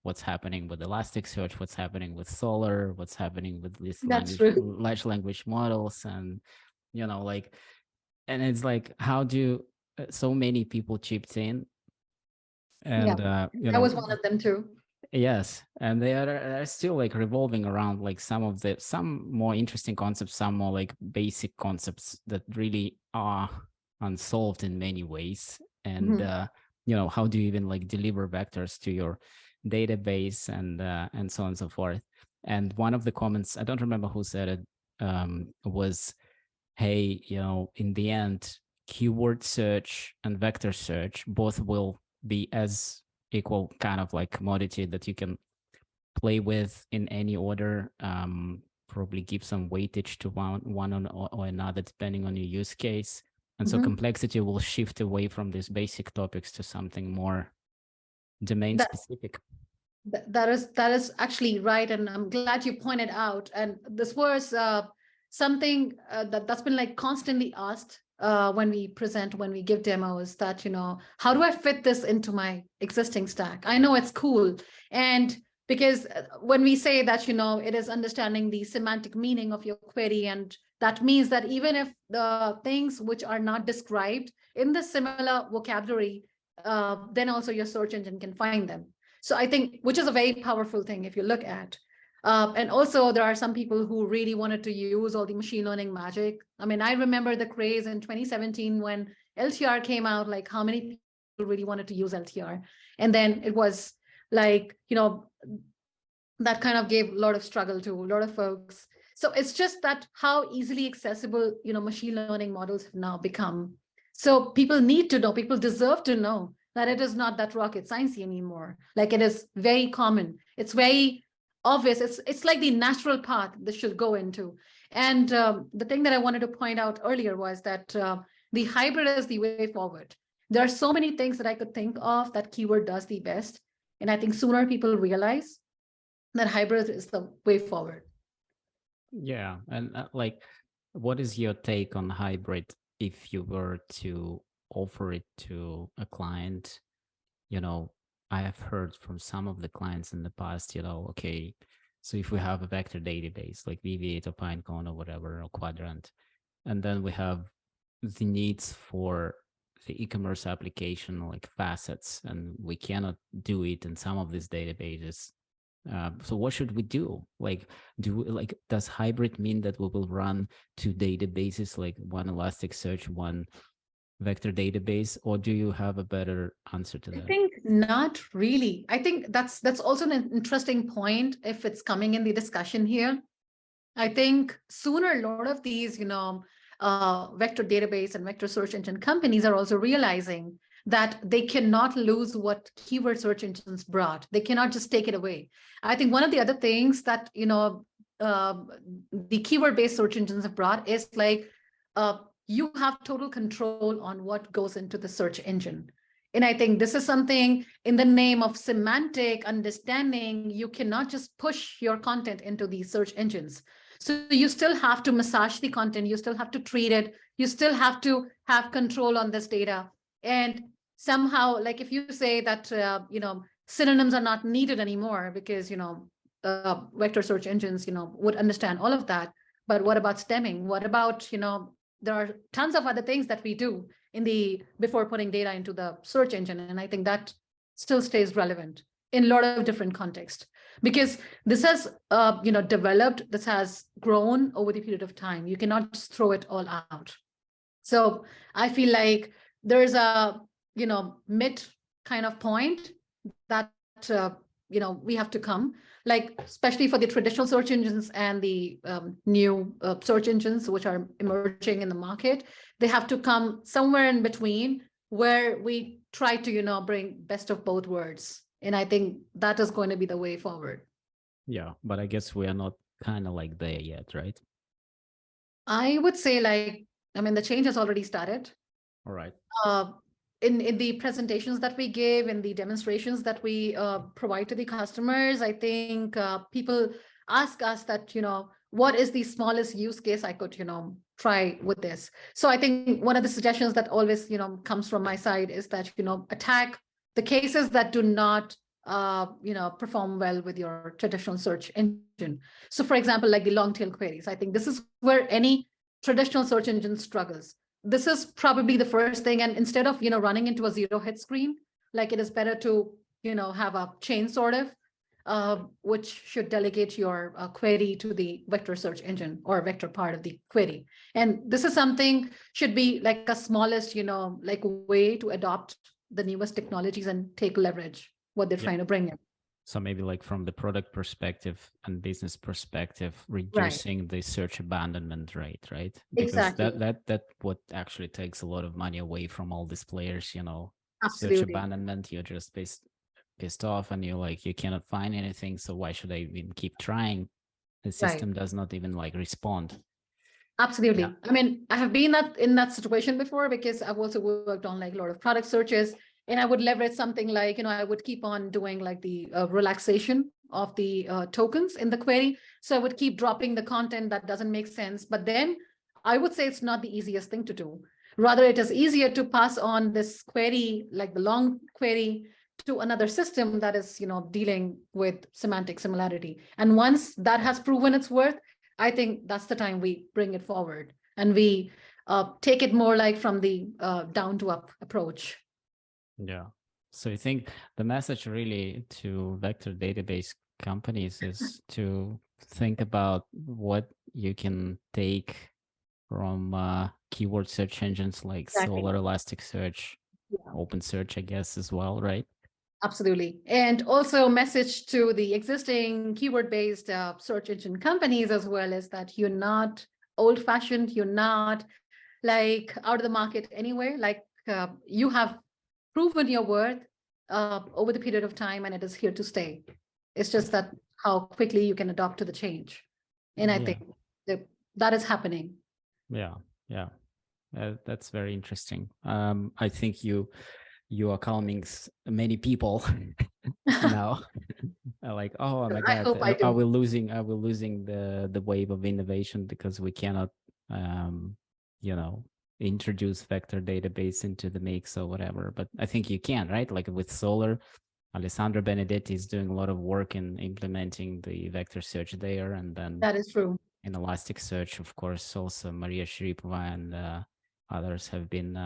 what's happening with Elasticsearch, what's happening with Solr, what's happening with these large language models, and and it's like, how do so many people chipped in, and that was one of them too. Yes, and they are still like revolving around like some more interesting concepts, some more like basic concepts that really are unsolved in many ways. And how do you even like deliver vectors to your database and so on and so forth. And one of the comments, I don't remember who said it, was, hey, in the end, keyword search and vector search both will be as equal kind of like commodity that you can play with in any order, probably give some weightage to one or another depending on your use case. And so complexity will shift away from these basic topics to something more domain specific. That is actually right. And I'm glad you pointed out. And this was something that's been like constantly asked when we present, when we give demos, that, how do I fit this into my existing stack? I know it's cool. And because when we say that, it is understanding the semantic meaning of your query, and that means that even if the things which are not described in the similar vocabulary, then also your search engine can find them. So I think, which is a very powerful thing if you look at. And also there are some people who really wanted to use all the machine learning magic. I mean, I remember the craze in 2017 when LTR came out, like how many people really wanted to use LTR. And then it was like, that kind of gave a lot of struggle to a lot of folks. So it's just that how easily accessible, machine learning models have now become. So people need to know, people deserve to know that it is not that rocket sciencey anymore. Like it is very common. It's very obvious. It's like the natural path this should go into. And the thing that I wanted to point out earlier was that the hybrid is the way forward. There are so many things that I could think of that keyword does the best. And I think sooner people realize that hybrid is the way forward. Yeah. And what is your take on hybrid if you were to offer it to a client? I have heard from some of the clients in the past, okay, so if we have a vector database like VV8 or Pinecone or whatever, or Quadrant, and then we have the needs for the e-commerce application like facets, and we cannot do it in some of these databases. So what should we do? Does hybrid mean that we will run two databases, like one Elasticsearch, one vector database, or do you have a better answer to that? I think not really. I think that's also an interesting point if it's coming in the discussion here. I think sooner a lot of these, vector database and vector search engine companies are also realizing that they cannot lose what keyword search engines brought. They cannot just take it away. I think one of the other things that, the keyword-based search engines have brought is like, you have total control on what goes into the search engine. And I think this is something in the name of semantic understanding, you cannot just push your content into these search engines. So you still have to massage the content, you still have to treat it, you still have to have control on this data. And somehow, like if you say that, synonyms are not needed anymore because, vector search engines, would understand all of that. But what about stemming? What about, there are tons of other things that we do before putting data into the search engine. And I think that still stays relevant in a lot of different contexts, because this has, developed, this has grown over the period of time. You cannot just throw it all out. So I feel like there's a, mid kind of point that, we have to come, like, especially for the traditional search engines and the new search engines, which are emerging in the market, they have to come somewhere in between where we try to, bring best of both worlds. And I think that is going to be the way forward. Yeah, but I guess we are not kind of like there yet, right? I would say the change has already started. All right. In the presentations that we give, in the demonstrations that we provide to the customers, I think people ask us that, what is the smallest use case I could, try with this? So I think one of the suggestions that always, comes from my side is that, attack the cases that do not, perform well with your traditional search engine. So for example, like the long tail queries, I think this is where any traditional search engine struggles. This is probably the first thing. And instead of, running into a 0-hit screen, like it is better to, have a chain sort of, which should delegate your query to the vector search engine or vector part of the query. And this is something should be like a smallest, way to adopt the newest technologies and take leverage what they're trying to bring in. So maybe like from the product perspective and business perspective, reducing the search abandonment rate, right? Because exactly. that what actually takes a lot of money away from all these players, Absolutely. Search abandonment, you're just pissed off and you're like, you cannot find anything. So why should I even keep trying? The system does not even respond. Absolutely. Yeah. I mean, I have been in that situation before because I've also worked on a lot of product searches. And I would leverage something like, I would keep on doing the relaxation of the tokens in the query. So I would keep dropping the content that doesn't make sense. But then I would say it's not the easiest thing to do, Rather, it is easier to pass on this query, like the long query, to another system that is, dealing with semantic similarity. And once that has proven its worth, I think that's the time we bring it forward and we take it more like from the down to up approach. Yeah. So I think the message really to vector database companies is to think about what you can take from keyword search engines like Exactly. Solr Elasticsearch, OpenSearch, I guess, as well, right? Absolutely. And also message to the existing keyword-based search engine companies as well is that you're not old-fashioned, you're not like out of the market anywhere. Like you have proven your worth over the period of time and it is here to stay. It's just that how quickly you can adopt to the change. And I think that is happening. Yeah, yeah. That's very interesting. I think you are calming many people now. Like, oh my God, are we losing the wave of innovation because we cannot introduce vector database into the mix or whatever? But I think you can, right? Like with Solr, Alessandro Benedetti is doing a lot of work in implementing the vector search there, and then that is true. In Elasticsearch, of course, also Maria Sharipova and others have been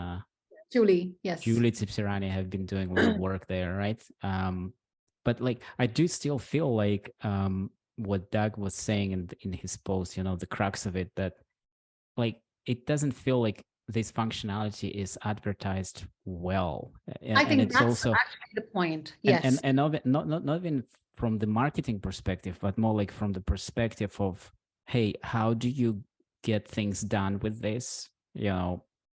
Julie, yes. Julie Tsipsirani have been doing a lot of work there, right? But like, I do still feel like what Doug was saying in his post, the crux of it, that like it doesn't feel like this functionality is advertised well. I think it's that's also actually the point. Yes, and not even from the marketing perspective, but more like from the perspective of, hey, how do you get things done with this?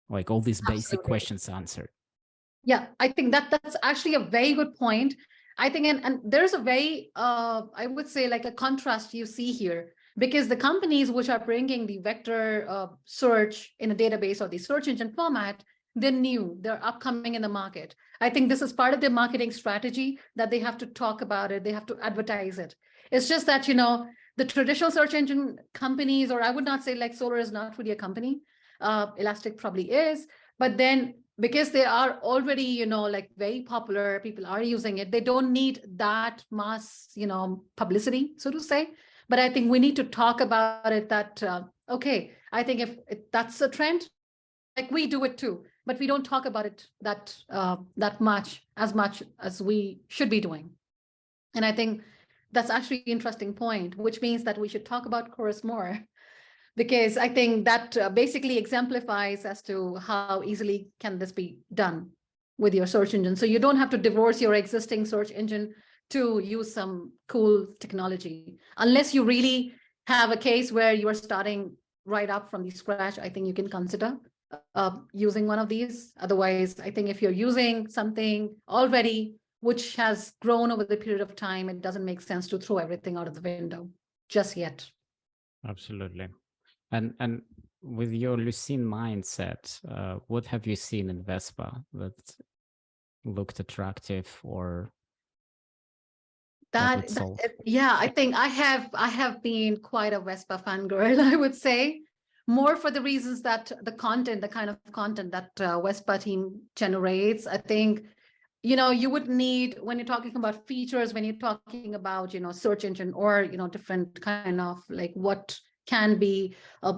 Like all these basic questions answered. Yeah, I think that's actually a very good point. I think, and there's a very, I would say like a contrast you see here, because the companies which are bringing the vector search in a database or the search engine format, they're new, they're upcoming in the market. I think this is part of their marketing strategy that they have to talk about it, they have to advertise it. It's just that, the traditional search engine companies, or I would not say like Solr is not really a company, Elastic probably is, but then because they are already, like very popular, people are using it, they don't need that mass, publicity, so to say. But I think we need to talk about it that, okay, I think if that's a trend, like we do it too, but we don't talk about it that much as we should be doing. And I think that's actually an interesting point, which means that we should talk about Chorus more, because I think that basically exemplifies as to how easily can this be done with your search engine. So you don't have to divorce your existing search engine to use some cool technology. Unless you really have a case where you are starting right up from the scratch, I think you can consider using one of these. Otherwise, I think if you're using something already which has grown over the period of time, it doesn't make sense to throw everything out of the window just yet. Absolutely. And with your Lucene mindset, what have you seen in Vespa that looked attractive or yeah, I think I have been quite a Vespa fangirl, I would say, more for the reasons that the kind of content that Vespa team generates. I think, you would need, when you're talking about features, when you're talking about, search engine or, different kind of like what can be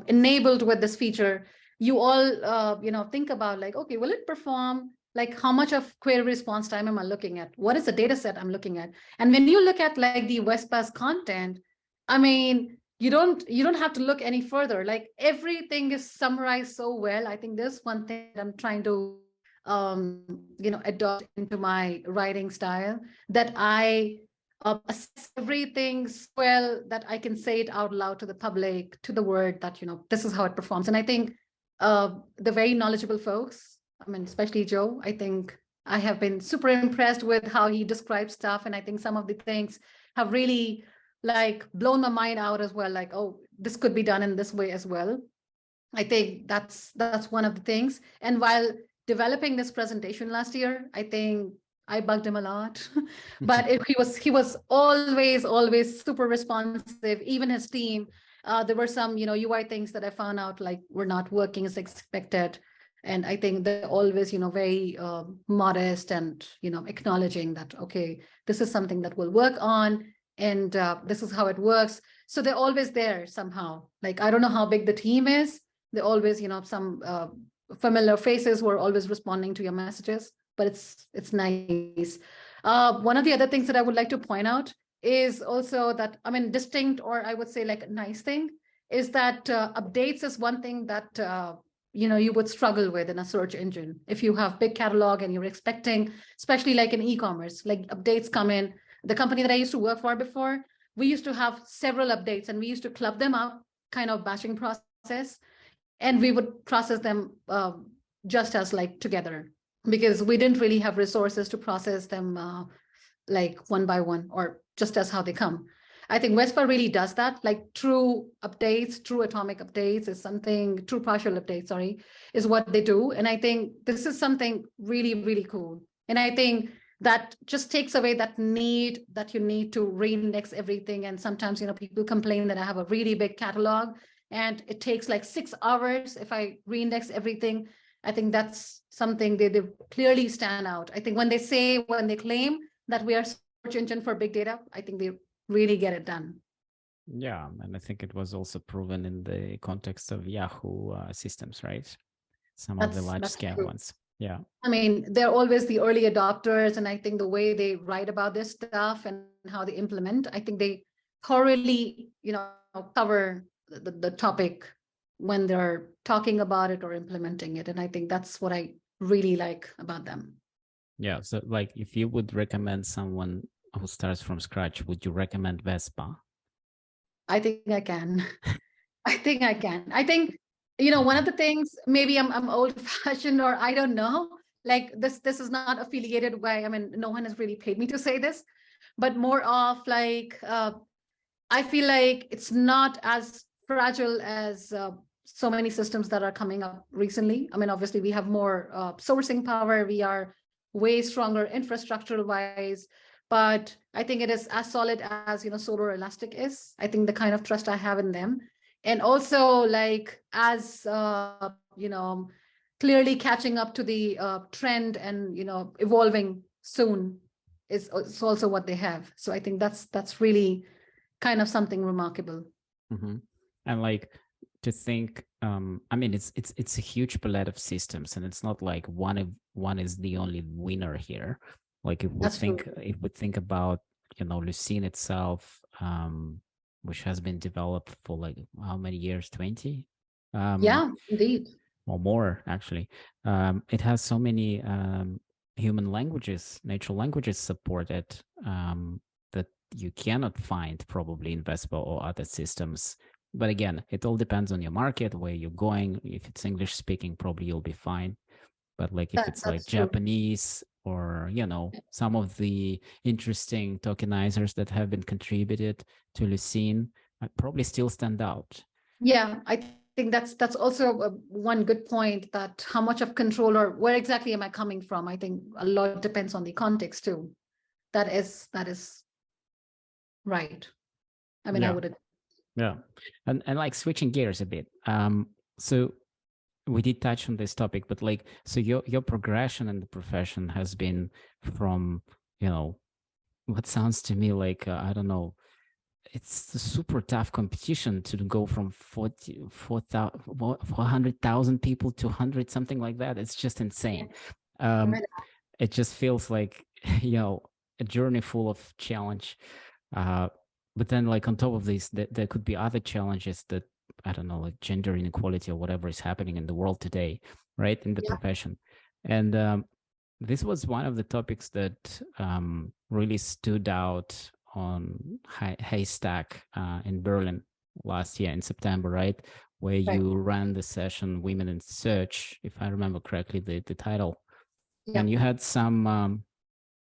enabled with this feature, you all, think about like, okay, will it perform? Like how much of query response time am I looking at? What is the data set I'm looking at? And when you look at like the Vespa's content, I mean, you don't have to look any further. Like everything is summarized so well. I think there's one thing that I'm trying to adopt into my writing style, that I assess everything so well that I can say it out loud to the public, to the world, that this is how it performs. And I think the very knowledgeable folks, I mean, especially Joe, I think I have been super impressed with how he describes stuff. And I think some of the things have really like blown my mind out as well. Like, oh, this could be done in this way as well. I think that's one of the things. And while developing this presentation last year, I think I bugged him a lot, but he was always super responsive. Even his team, there were some, UI things that I found out like were not working as expected. And I think they're always, very modest and, acknowledging that, okay, this is something that we'll work on, and this is how it works. So they're always there somehow. Like, I don't know how big the team is. They're always, some familiar faces who are always responding to your messages, but it's nice. One of the other things that I would like to point out is also that, I mean, distinct, or I would say like a nice thing, is that updates is one thing that you would struggle with in a search engine. If you have big catalog and you're expecting, especially like in e-commerce, like updates come in. The company that I used to work for before, we used to have several updates and we used to club them up, kind of batching process, and we would process them just as like together, because we didn't really have resources to process them like one by one, or just as how they come. I think Vespa really does that. Like true updates, true atomic updates is something, true partial updates, sorry, is what they do. And I think this is something really, really cool. And I think that just takes away that need that you need to reindex everything. And sometimes, people complain that I have a really big catalog and it takes like 6 hours if I reindex everything. I think that's something they clearly stand out. I think when they claim that we are search engine for big data, I think they really get it done. Yeah, and I think it was also proven in the context of Yahoo systems, right? Some of the large scale ones. Yeah. I mean, they're always the early adopters, and I think the way they write about this stuff and how they implement, I think they thoroughly, cover the topic when they're talking about it or implementing it. And I think that's what I really like about them. Yeah. So like if you would recommend someone who starts from scratch, would you recommend Vespa? I think I can. I think I can. I think, one of the things, maybe I'm old fashioned, or I don't know, like this is not affiliated by, I mean, no one has really paid me to say this, but more of like, I feel like it's not as fragile as so many systems that are coming up recently. I mean, obviously we have more sourcing power. We are way stronger infrastructural wise, but I think it is as solid as, Solr Elastic is. I think the kind of trust I have in them. And also like as, clearly catching up to the trend and, evolving soon is also what they have. So I think that's really kind of something remarkable. Mm-hmm. And like to think, I mean, it's a huge palette of systems, and it's not like one is the only winner here. Like if we think about, Lucene itself, which has been developed for like how many years? 20? Yeah, indeed. Or more actually. It has so many human languages, natural languages supported, that you cannot find probably in Vespa or other systems. But again, it all depends on your market, where you're going. If it's English speaking, probably you'll be fine. But like if it's like true. Japanese, or, some of the interesting tokenizers that have been contributed to Lucene, probably still stand out. Yeah, I think that's also one good point, that how much of control, or where exactly am I coming from? I think a lot depends on the context too. That is right. I mean, yeah. I would. Yeah. And like switching gears a bit. So we did touch on this topic, but like, so your progression in the profession has been from, what sounds to me like, I don't know, it's a super tough competition to go from 400,000 people to 100, something like that. It's just insane. It just feels like, a journey full of challenge. But then like on top of this, there could be other challenges that, I don't know, like gender inequality or whatever is happening in the world today, right? In the profession. And this was one of the topics that really stood out on Haystack in Berlin last year in September, right? Where you ran the session Women in Search, if I remember correctly, the title. Yeah. And you had some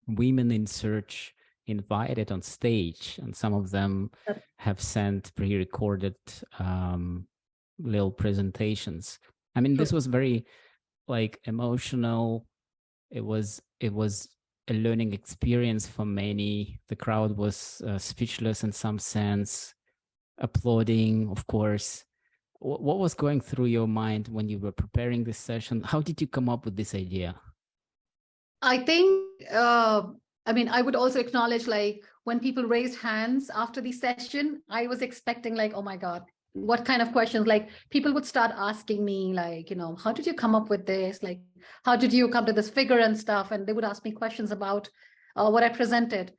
women in search invited on stage, and some of them have sent pre-recorded little presentations. I mean, this was very like emotional. It was a learning experience for many. The crowd was speechless in some sense, applauding, of course. What was going through your mind when you were preparing this session? How did you come up with this idea? I think, I mean, I would also acknowledge, like, when people raised hands after the session, I was expecting, like, oh my God, what kind of questions? Like, people would start asking me, like, how did you come up with this? Like, how did you come to this figure and stuff? And they would ask me questions about what I presented.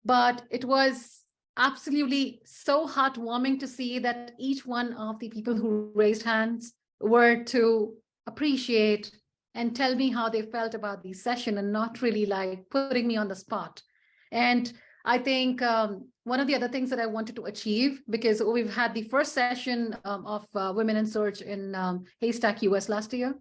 But it was absolutely so heartwarming to see that each one of the people who raised hands were to appreciate and tell me how they felt about the session and not really like putting me on the spot. And I think one of the other things that I wanted to achieve, because we've had the first session of Women in Search in Haystack, US last year.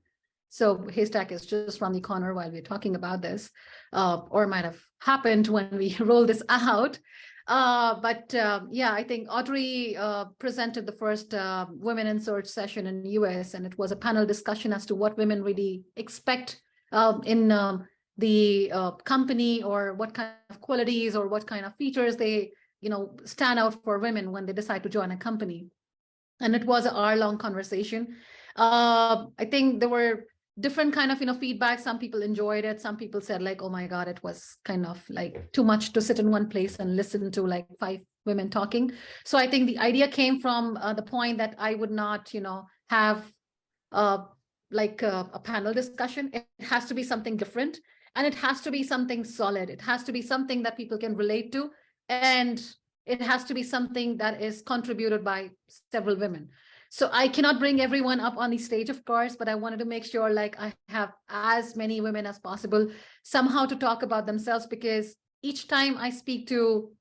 So Haystack is just around the corner while we're talking about this, or might have happened when we roll this out. Yeah, I think Audrey presented the first Women in Search session in the US, and it was a panel discussion as to what women really expect in the company, or what kind of qualities or what kind of features they stand out for women when they decide to join a company. And it was an hour-long conversation. I think there were different kind of feedback. Some people enjoyed it. Some people said like, oh my God, it was kind of like too much to sit in one place and listen to like 5 women talking. So I think the idea came from the point that I would not have like a panel discussion. It has to be something different, and it has to be something solid. It has to be something that people can relate to, and it has to be something that is contributed by several women. So I cannot bring everyone up on the stage, of course, but I wanted to make sure like I have as many women as possible somehow to talk about themselves, because each time I speak to,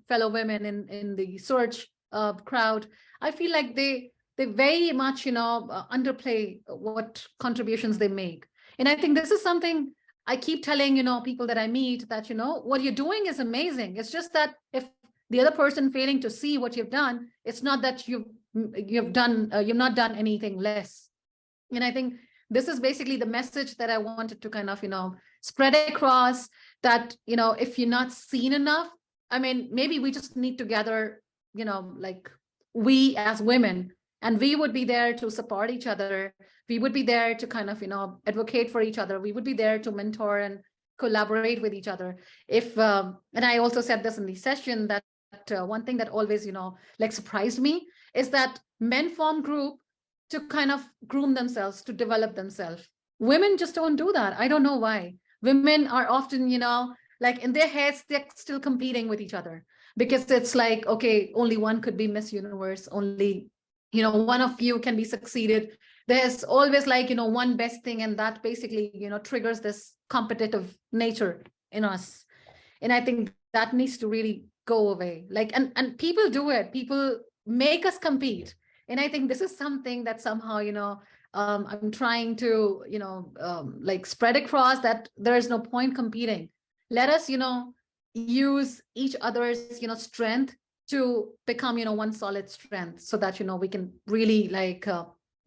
fellow women in the search crowd, I feel like they very much, underplay what contributions they make. And I think this is something I keep telling, people that I meet, that, what you're doing is amazing. It's just that if the other person failing to see what you've done, it's not that you've not done anything less. And I think this is basically the message that I wanted to kind of spread across, that if you're not seen enough, I mean, maybe we just need to gather, like we as women, and we would be there to support each other. We would be there to kind of advocate for each other. We would be there to mentor and collaborate with each other. If and I also said this in the session, that one thing that always like surprised me is that men form group to kind of groom themselves, to develop themselves. Women just don't do that. I don't know why. Women are often like in their heads they're still competing with each other, because it's like, okay, only one could be Miss Universe, only one of you can be succeeded. There's always like one best thing, and that basically triggers this competitive nature in us. And I think that needs to really go away. Like, and people do it. People make us compete. And I think this is something that somehow, I'm trying to, like spread across, that there is no point competing. Let us, use each other's, strength to become, one solid strength, so that, we can really like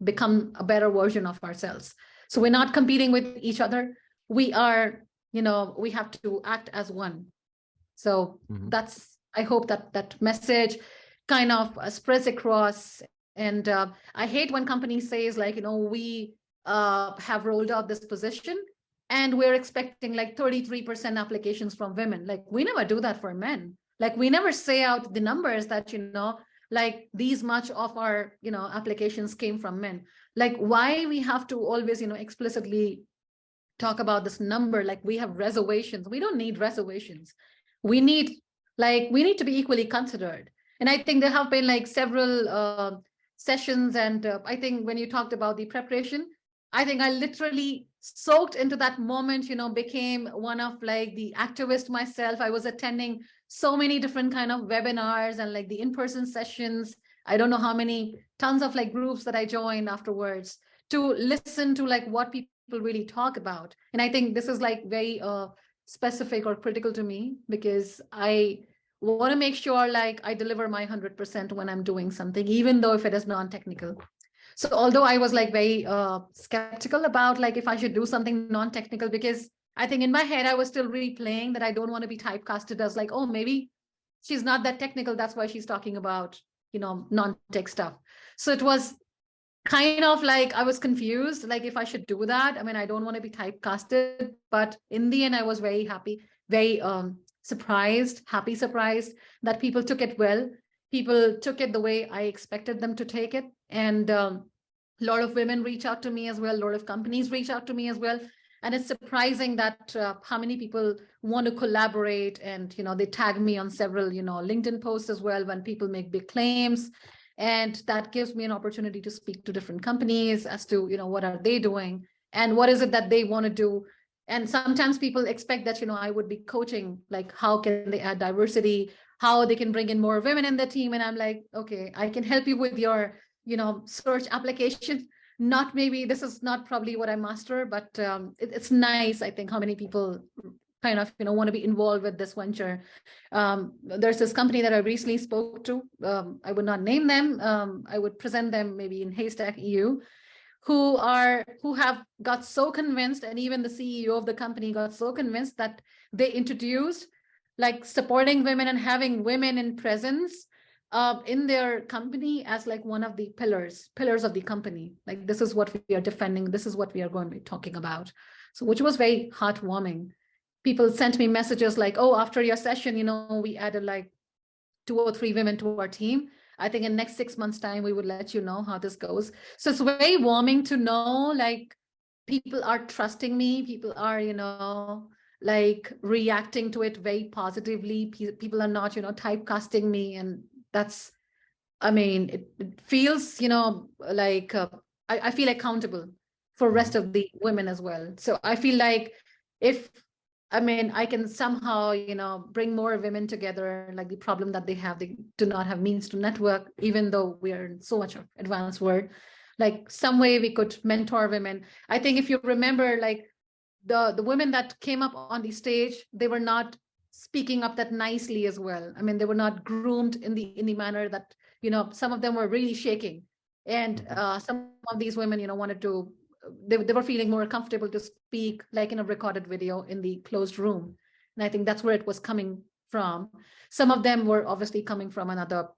become a better version of ourselves. So we're not competing with each other. We are, we have to act as one. So that's, I hope that message kind of spreads across. And I hate when companies says like, we have rolled out this position and we're expecting like 33% applications from women. Like, we never do that for men. Like, we never say out the numbers that, like these much of our, applications came from men. Like, why we have to always, explicitly talk about this number? Like, we have reservations. We don't need reservations. We need to be equally considered. And I think there have been like several sessions. And I think when you talked about the preparation, I think I literally soaked into that moment, became one of like the activist myself. I was attending so many different kind of webinars and like the in-person sessions. I don't know how many tons of like groups that I joined afterwards to listen to like what people really talk about. And I think this is like very specific or critical to me, because I want to make sure like I deliver my 100% when I'm doing something, even though if it is non-technical. So although I was like very skeptical about like if I should do something non-technical, because I think in my head I was still replaying that I don't want to be typecasted as like, oh, maybe she's not that technical, that's why she's talking about non-tech stuff. So it was kind of like I was confused, like if I should do that. I mean, I don't want to be typecasted, but in the end, I was very happy, very surprised, happy surprised that people took it well. People took it the way I expected them to take it. And a lot of women reach out to me as well. A lot of companies reach out to me as well. And it's surprising that how many people want to collaborate, and they tag me on several LinkedIn posts as well when people make big claims, and that gives me an opportunity to speak to different companies as to what are they doing and what is it that they want to do. And sometimes people expect that I would be coaching, like how can they add diversity, how they can bring in more women in the team, and I'm like, okay, I can help you with your search application. Not, maybe this is not probably what I master, but it's nice, I think, how many people kind of want to be involved with this venture. There's this company that I recently spoke to. I would not name them. I would present them maybe in Haystack EU, who have got so convinced, and even the CEO of the company got so convinced that they introduced like supporting women and having women in presence in their company as like one of the pillars of the company. Like, this is what we are defending. This is what we are going to be talking about. So, which was very heartwarming. People sent me messages like, oh, after your session, we added like 2 or 3 women to our team. I think in next 6 months time, we would let you know how this goes. So it's very warming to know, like, people are trusting me. People are, like reacting to it very positively. People are not, typecasting me. And that's, I mean, it feels, like I feel accountable for rest of the women as well. So I feel like if, I mean, I can somehow, bring more women together, like the problem that they have, they do not have means to network, even though we are in so much of advanced world, like some way we could mentor women. I think if you remember, like the women that came up on the stage, they were not speaking up that nicely as well. I mean, they were not groomed in the manner that, some of them were really shaking. And some of these women, wanted to, they were feeling more comfortable to speak like in a recorded video in the closed room. And I think that's where it was coming from. Some of them were obviously coming from another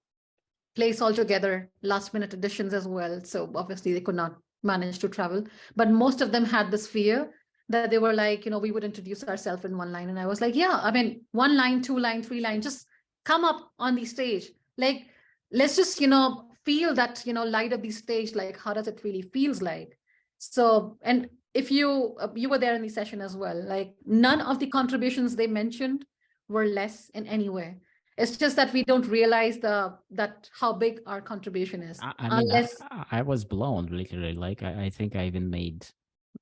place altogether, last minute additions as well. So obviously they could not manage to travel. But most of them had this fear that they were like, we would introduce ourselves in one line. And I was like, yeah, I mean, 1 line, 2 line, 3 line, just come up on the stage. Like, let's just, feel that, light of the stage, like how does it really feels like? So, and if you were there in the session as well, like none of the contributions they mentioned were less in any way. It's just that we don't realize that how big our contribution is. I mean, I was blown, literally. Like, I think I even made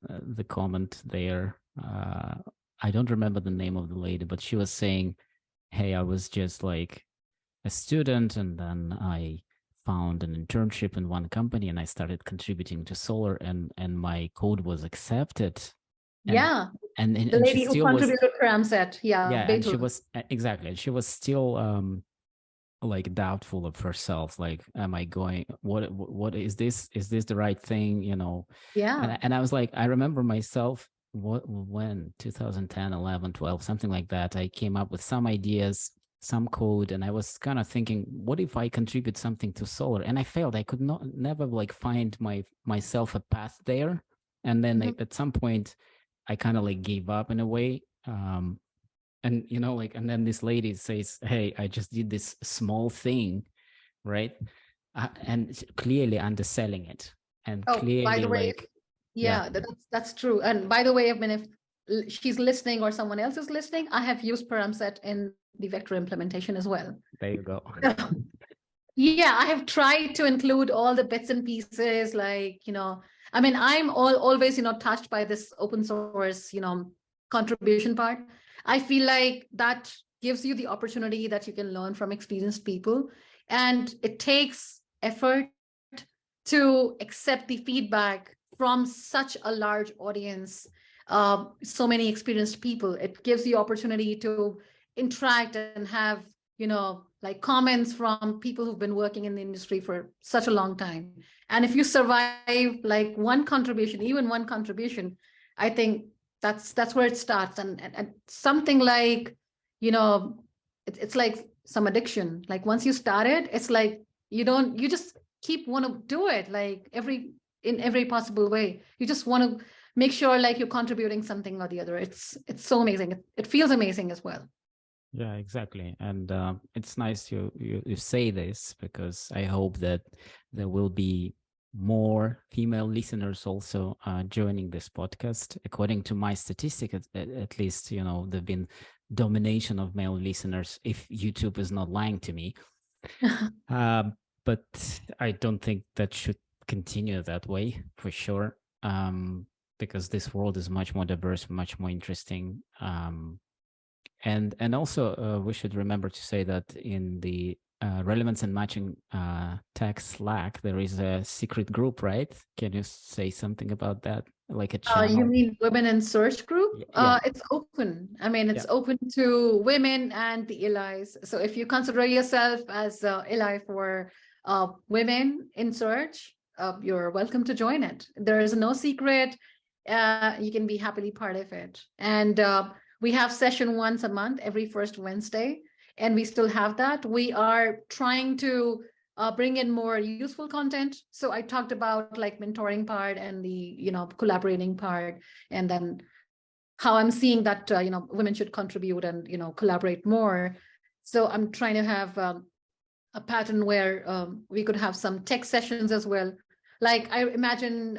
the comment there. I don't remember the name of the lady, but she was saying, hey, I was just like a student, and then I found an internship in one company, and I started contributing to Solr, and my code was accepted. And, yeah. And the lady she who still contributed to Ramset. Yeah. and she was exactly, and she was still like doubtful of herself, like, am I going, what is this the right thing, Yeah. And I was like, I remember myself, when 2010, 11, 12, something like that, I came up with some ideas, some code, and I was kind of thinking, what if I contribute something to Solr? And I failed. I could never like find myself a path there. And then at some point I kind of like gave up in a way. And like, and then this lady says, hey, I just did this small thing, right? And clearly underselling it, and clearly, by the way, like, yeah, that's true. And by the way, I mean, if she's listening or someone else is listening, I have used Paramset in the vector implementation as well. There you go. Yeah, I have tried to include all the bits and pieces, like, I mean, I'm always, touched by this open source, contribution part. I feel like that gives you the opportunity that you can learn from experienced people. And it takes effort to accept the feedback from such a large audience, so many experienced people. It gives you opportunity to interact and have, like comments from people who've been working in the industry for such a long time. And if you survive like one contribution, even one contribution, I think that's where it starts. And something like, it's like some addiction. Like once you start it, it's like you just keep want to do it. Like every in every possible way. You just want to make sure like you're contributing something or the other. It's so amazing. It feels amazing as well. Yeah, exactly. And it's nice you say this, because I hope that there will be more female listeners also joining this podcast. According to my statistic, at least, there've been domination of male listeners, if YouTube is not lying to me. But I don't think that should continue that way, for sure, because this world is much more diverse, much more interesting. And also, we should remember to say that in the relevance and matching tech Slack, there is a secret group, right? Can you say something about that? Like a channel? You mean Women in Search group? Yeah. It's open. I mean, it's open to women and the allies. So if you consider yourself as ally for women in search, you're welcome to join it. There is no secret. You can be happily part of it. And we have session once a month, every first Wednesday, and we still have that. We are trying to bring in more useful content. So I talked about like mentoring part and the, collaborating part, and then how I'm seeing that, women should contribute and, collaborate more. So I'm trying to have a pattern where we could have some tech sessions as well. Like I imagine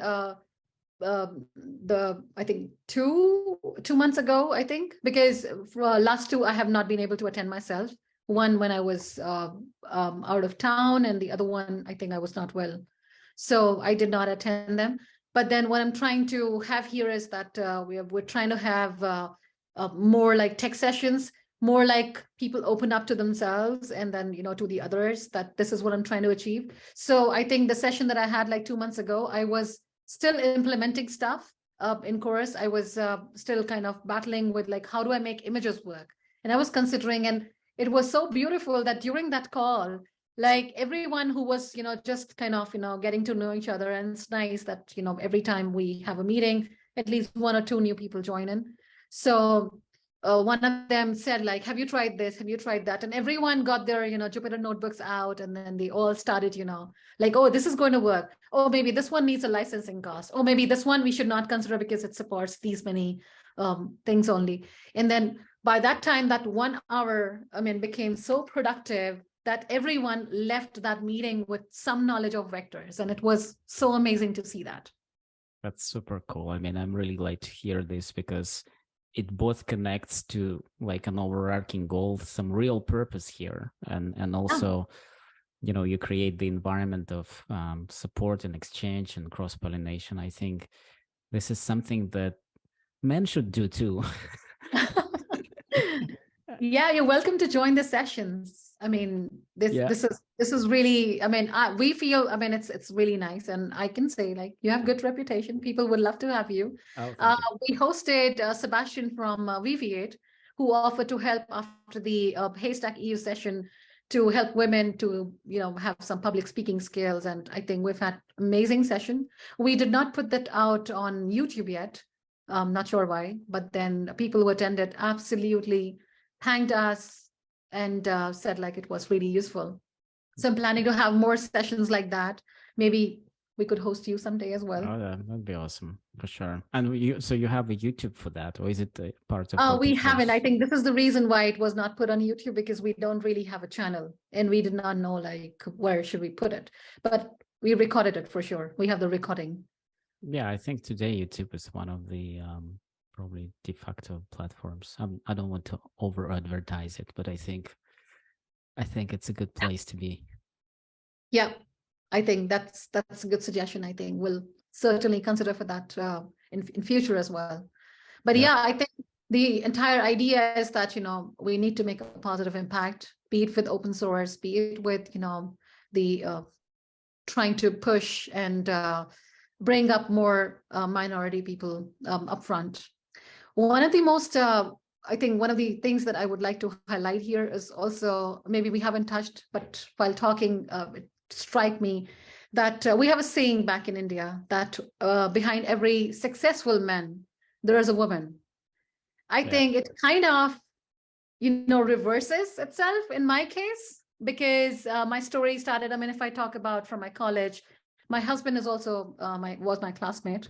I think two months ago, I think, because for last two I have not been able to attend myself. One when I was out of town, and the other one I think I was not well, so I did not attend them. But then what I'm trying to have here is that we're trying to have more like tech sessions, more like people open up to themselves and then to the others, that this is what I'm trying to achieve. So I think the session that I had like 2 months ago, I was still implementing stuff in Chorus. I was still kind of battling with like, how do I make images work? And I was considering, and it was so beautiful that during that call, like everyone who was, just kind of, getting to know each other. And it's nice that, every time we have a meeting, at least 1 or 2 new people join in. So one of them said like, have you tried this? Have you tried that? And everyone got their, Jupyter notebooks out, and then they all started, like, oh, this is going to work. Oh, maybe this one needs a licensing cost. Oh, maybe this one we should not consider because it supports these many things only. And then by that time, that 1 hour, became so productive that everyone left that meeting with some knowledge of vectors. And it was so amazing to see that. That's super cool. I'm really glad to hear this, because it both connects to like an overarching goal, some real purpose here, and also, you create the environment of support and exchange and cross-pollination. I think this is something that men should do too. Yeah, you're welcome to join the sessions. This is really, we feel, it's really nice, and I can say like you have good reputation. People would love to have you. We hosted Sebastian from VV8, who offered to help after the Haystack EU session to help women to, have some public speaking skills. And I think we've had amazing session. We did not put that out on YouTube yet. I'm not sure why, but then people who attended absolutely thanked us and said like it was really useful. So I'm planning to have more sessions like that. Maybe we could host you someday as well. Oh, that'd be awesome for sure. And so you have a YouTube for that, or is it a part of? We haven't. I think this is the reason why it was not put on YouTube, because we don't really have a channel, and we did not know like where should we put it. But we recorded it for sure. We have the recording. Yeah, I think today YouTube is one of the probably de facto platforms. I don't want to over advertise it, but I think it's a good place to be. Yeah, I think that's a good suggestion. I think we'll certainly consider for that in future as well. But yeah, I think the entire idea is that we need to make a positive impact, be it with open source, be it with the trying to push and bring up more minority people up front. One of the most, I think one of the things that I would like to highlight here is also, maybe we haven't touched, but while talking, it struck me that we have a saying back in India that behind every successful man, there is a woman. I think it kind of, reverses itself in my case, because my story started, if I talk about from my college, my husband is also was my classmate.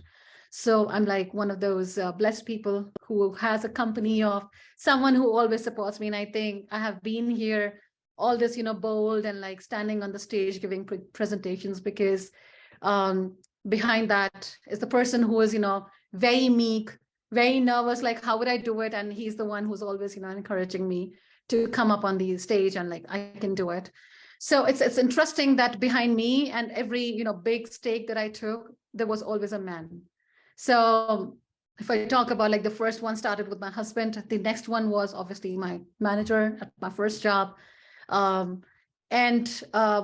So I'm like one of those blessed people who has a company of someone who always supports me. And I think I have been here all this, bold and like standing on the stage giving presentations because behind that is the person who is, very meek, very nervous, like, how would I do it? And he's the one who's always, encouraging me to come up on the stage and like, I can do it. So it's interesting that behind me and every, big stake that I took, there was always a man. So if I talk about like the first one started with my husband, the next one was obviously my manager at my first job. And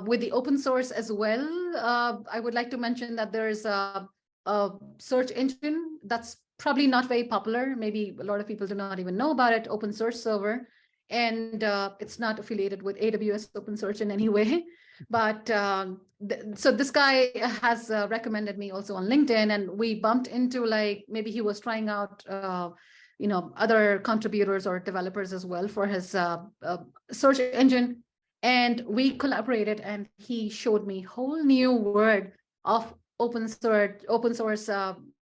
with the open source as well, I would like to mention that there's a search engine that's probably not very popular. Maybe a lot of people do not even know about it, Open Source Server. And it's not affiliated with AWS OpenSearch in any way. But so this guy has recommended me also on LinkedIn, and we bumped into like, maybe he was trying out, other contributors or developers as well for his search engine. And we collaborated, and he showed me whole new world of open source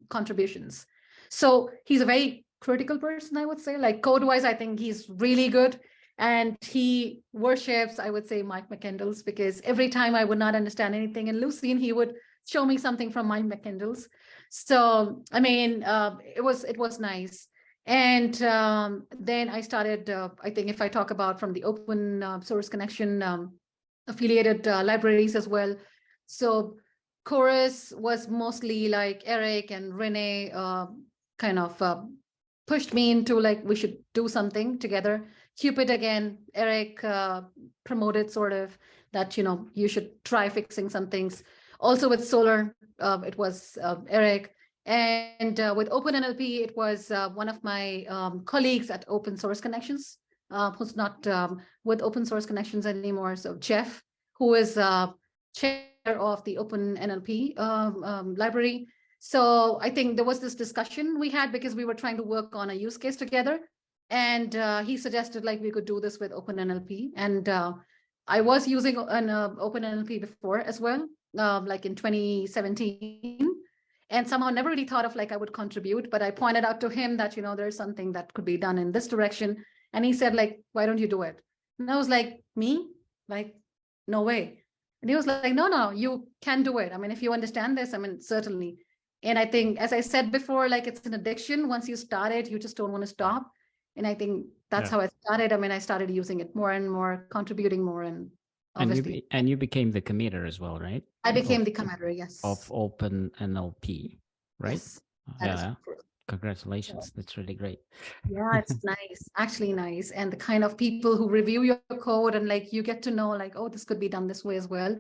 contributions. So he's a very critical person, I would say. Like code-wise, I think he's really good. And he worships, I would say, Mike McCandles, because every time I would not understand anything in Lucene, he would show me something from Mike McCandles. So, I mean, it was nice. And then I started, I think if I talk about from the open source connection affiliated libraries as well. So Chorus was mostly like Eric and Renee kind of pushed me into like, we should do something together. Quepid, again, Eric promoted sort of that, you should try fixing some things. Also with Solr, it was Eric. And with OpenNLP, it was one of my colleagues at Open Source Connections, who's not with Open Source Connections anymore. So Jeff, who is chair of the OpenNLP library. So I think there was this discussion we had because we were trying to work on a use case together. And he suggested like we could do this with OpenNLP. And I was using an OpenNLP before as well, like in 2017. And somehow never really thought of like I would contribute, but I pointed out to him that, there's something that could be done in this direction. And he said like, why don't you do it? And I was like, me? Like, no way. And he was like, no, you can do it. I mean, if you understand this, I mean, certainly. And I think, as I said before, like it's an addiction. Once you start it, you just don't want to stop. And I think that's how I started. I mean, I started using it more and more, contributing more, and obviously. And you became the committer as well, right? I became the committer, yes. Of OpenNLP, right? Yes, yeah. Congratulations. Yeah. That's really great. Yeah, it's nice, actually nice. And the kind of people who review your code and like you get to know like, oh, this could be done this way as well.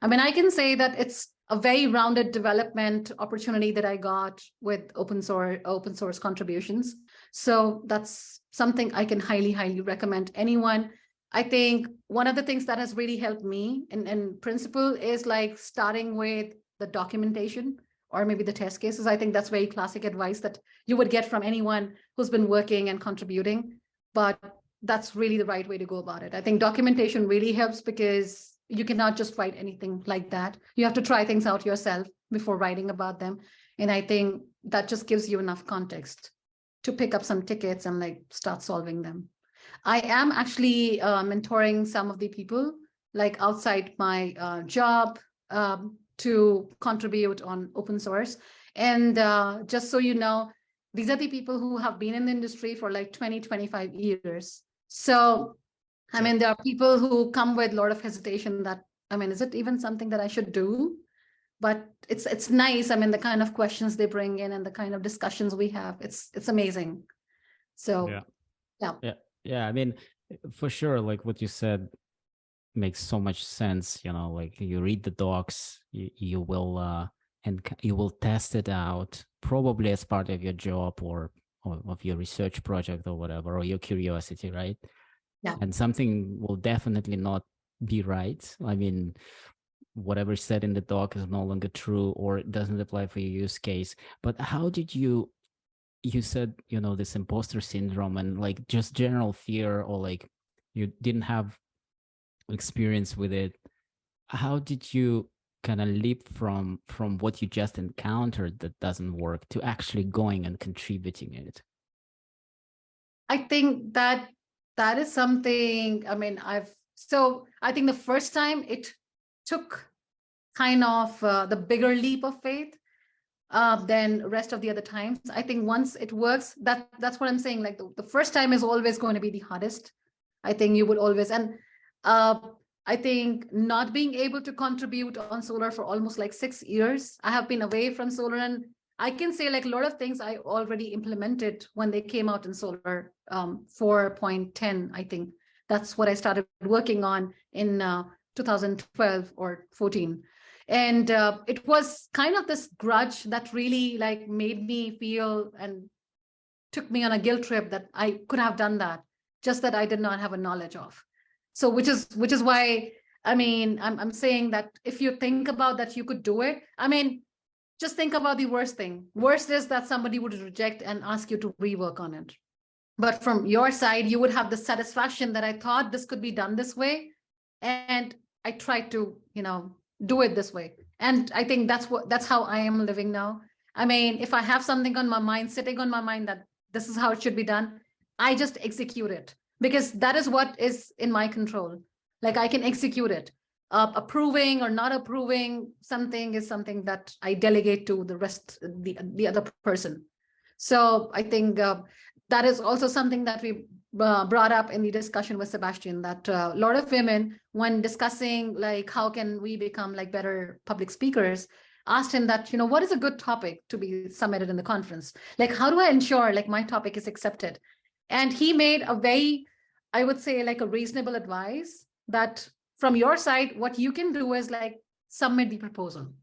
I mean, I can say that it's a very rounded development opportunity that I got with open source contributions. So that's something I can highly recommend anyone. I think one of the things that has really helped me in principle is like starting with the documentation or maybe the test cases. I think that's very classic advice that you would get from anyone who's been working and contributing, but that's really the right way to go about it. I think documentation really helps because you cannot just write anything like that. You have to try things out yourself before writing about them. And I think that just gives you enough context to pick up some tickets and like start solving them. I am actually mentoring some of the people like outside my job to contribute on open source. And just so you know, these are the people who have been in the industry for like 20-25 years. So I mean, there are people who come with a lot of hesitation that, I mean, is it even something that I should do? But it's nice. I mean, the kind of questions they bring in and the kind of discussions we have, it's amazing. So, yeah. I mean, for sure, like what you said makes so much sense. Like you read the docs, you will and you will test it out probably as part of your job or of your research project or whatever, or your curiosity, right? Yeah. And something will definitely not be right. I mean, whatever is said in the doc is no longer true or it doesn't apply for your use case. But how did you said, this imposter syndrome and like just general fear, or like you didn't have experience with it. How did you kind of leap from what you just encountered that doesn't work to actually going and contributing it? I think that that is something, I mean, I think the first time it took kind of the bigger leap of faith than rest of the other times. I think once it works, that's what I'm saying. Like the first time is always going to be the hardest. I think you would always, and uh, I think not being able to contribute on Solr for almost like 6 years. I have been away from Solr, and I can say like a lot of things I already implemented when they came out in Solr 4.10. I think that's what I started working on in 2012 or 14. And it was kind of this grudge that really like made me feel and took me on a guilt trip that I could have done that, just that I did not have a knowledge of. So which is why, I mean, I'm saying that if you think about that you could do it, I mean, just think about the worst thing. Worst is that somebody would reject and ask you to rework on it. But from your side, you would have the satisfaction that I thought this could be done this way, and I tried to, do it this way. And I think that's how I am living now. I mean, if I have something on my mind, sitting on my mind that this is how it should be done, I just execute it because that is what is in my control. Like I can execute it. Approving or not approving something is something that I delegate to the rest, the other person. So I think that is also something that we brought up in the discussion with Sebastian, that a lot of women, when discussing like how can we become like better public speakers, asked him that, what is a good topic to be submitted in the conference? Like, how do I ensure like my topic is accepted? And he made a very, I would say, like a reasonable advice that from your side, what you can do is like submit the proposal.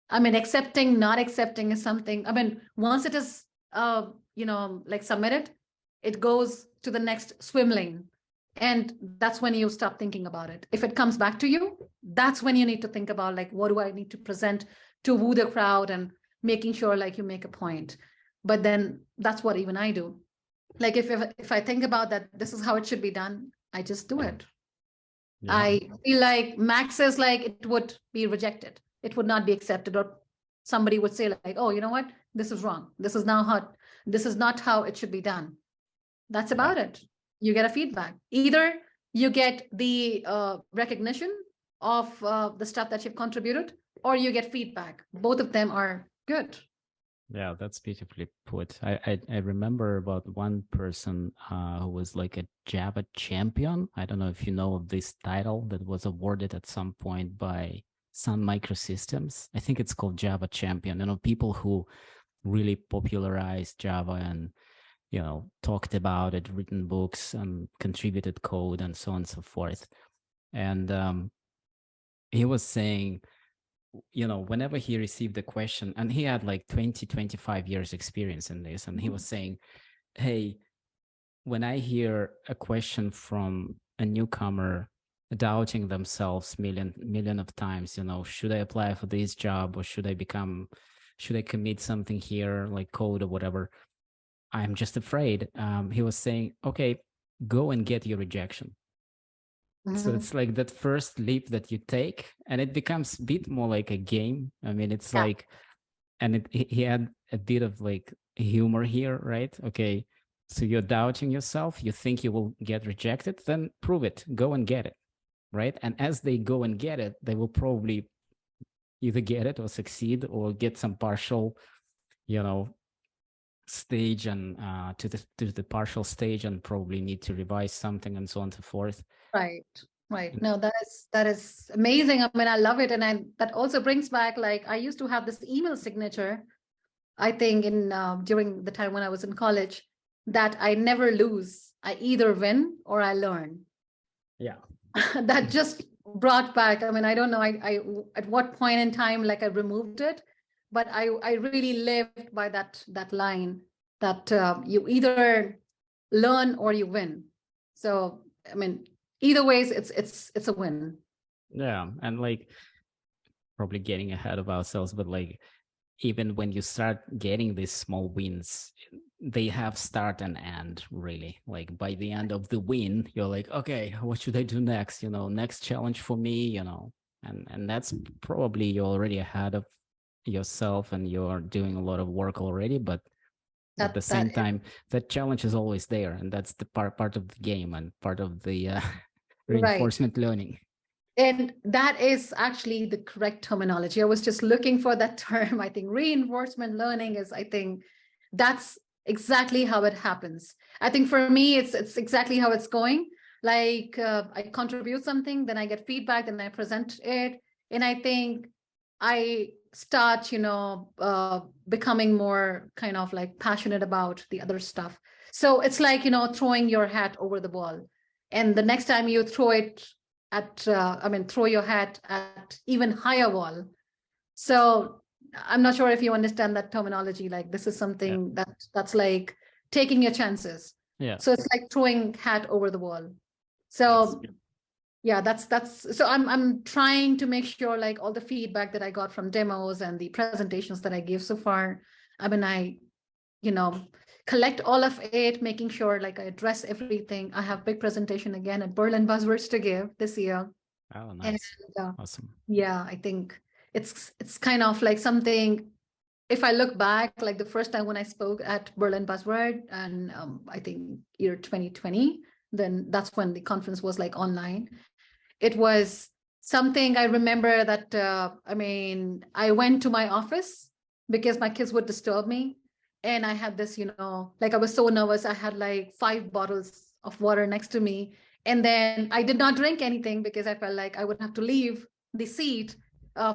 I mean, accepting, not accepting is something, I mean, once it is, like submitted, it goes to the next swim lane. And that's when you stop thinking about it. If it comes back to you, that's when you need to think about like, what do I need to present to woo the crowd and making sure like you make a point. But then that's what even I do. Like if I think about that, this is how it should be done, I just do it. Yeah. I feel like max is like it would be rejected. It would not be accepted, or somebody would say like, oh, you know what? This is wrong. This is not how it should be done. That's about it. You get a feedback. Either you get the recognition of the stuff that you've contributed, or you get feedback. Both of them are good. Yeah, that's beautifully put. I remember about one person who was like a Java champion. I don't know if you know of this title that was awarded at some point by Sun Microsystems. I think it's called Java champion. People who really popularized Java and, talked about it, written books and contributed code and so on and so forth. And he was saying, whenever he received a question, and he had like 20-25 years experience in this, and he was saying, hey, when I hear a question from a newcomer doubting themselves million of times, should I apply for this job, or should I commit something here like code or whatever, I'm just afraid. He was saying, okay, go and get your rejection. So it's like that first leap that you take, and it becomes a bit more like a game. I mean, it's like, and he had a bit of like humor here, right? Okay, so you're doubting yourself, you think you will get rejected, then prove it, go and get it, right? And as they go and get it, they will probably either get it or succeed or get some partial, stage and to the partial stage and probably need to revise something and so on and so forth. Right. No, that is amazing. I mean, I love it. And that also brings back, like, I used to have this email signature, I think in during the time when I was in college, that I never lose. I either win or I learn. Yeah. That just brought back, I mean, I don't know, I at what point in time, like I removed it, but I really lived by that line that you either learn or you win. So, I mean, either ways, it's a win. Yeah, and like probably getting ahead of ourselves, but like even when you start getting these small wins, they have start and end, really. Like by the end of the win, you're like, okay, what should I do next? Next challenge for me, and that's probably you're already ahead of yourself and you're doing a lot of work already, but at the that same time, that challenge is always there, and that's the part of the game and part of the right. reinforcement learning. And that is actually the correct terminology. I was just looking for that term. I think reinforcement learning is, I think that's exactly how it happens. I think for me, it's exactly how it's going. Like I contribute something, then I get feedback, then I present it. And I think I start, becoming more kind of like passionate about the other stuff. So it's like, throwing your hat over the wall. And the next time you throw it at throw your hat at even higher wall. So I'm not sure if you understand that terminology. Like this is Yeah. something that's like taking your chances. Yeah. So it's like throwing hat over the wall. That's So good. yeah, that's so I'm trying to make sure like all the feedback that I got from demos and the presentations that I gave so far, I you know collect all of it, making sure like I address everything. I have big presentation again at Berlin Buzzwords to give this year. Oh, And nice. Awesome. yeah, I think it's kind of like something, if I look back, like the first time when I spoke at Berlin Buzzword, and I think year 2020, then that's when the conference was like online. It was something I remember that, I went to my office because my kids would disturb me. And I had this, like I was so nervous. I had like 5 bottles of water next to me. And then I did not drink anything because I felt like I would have to leave the seat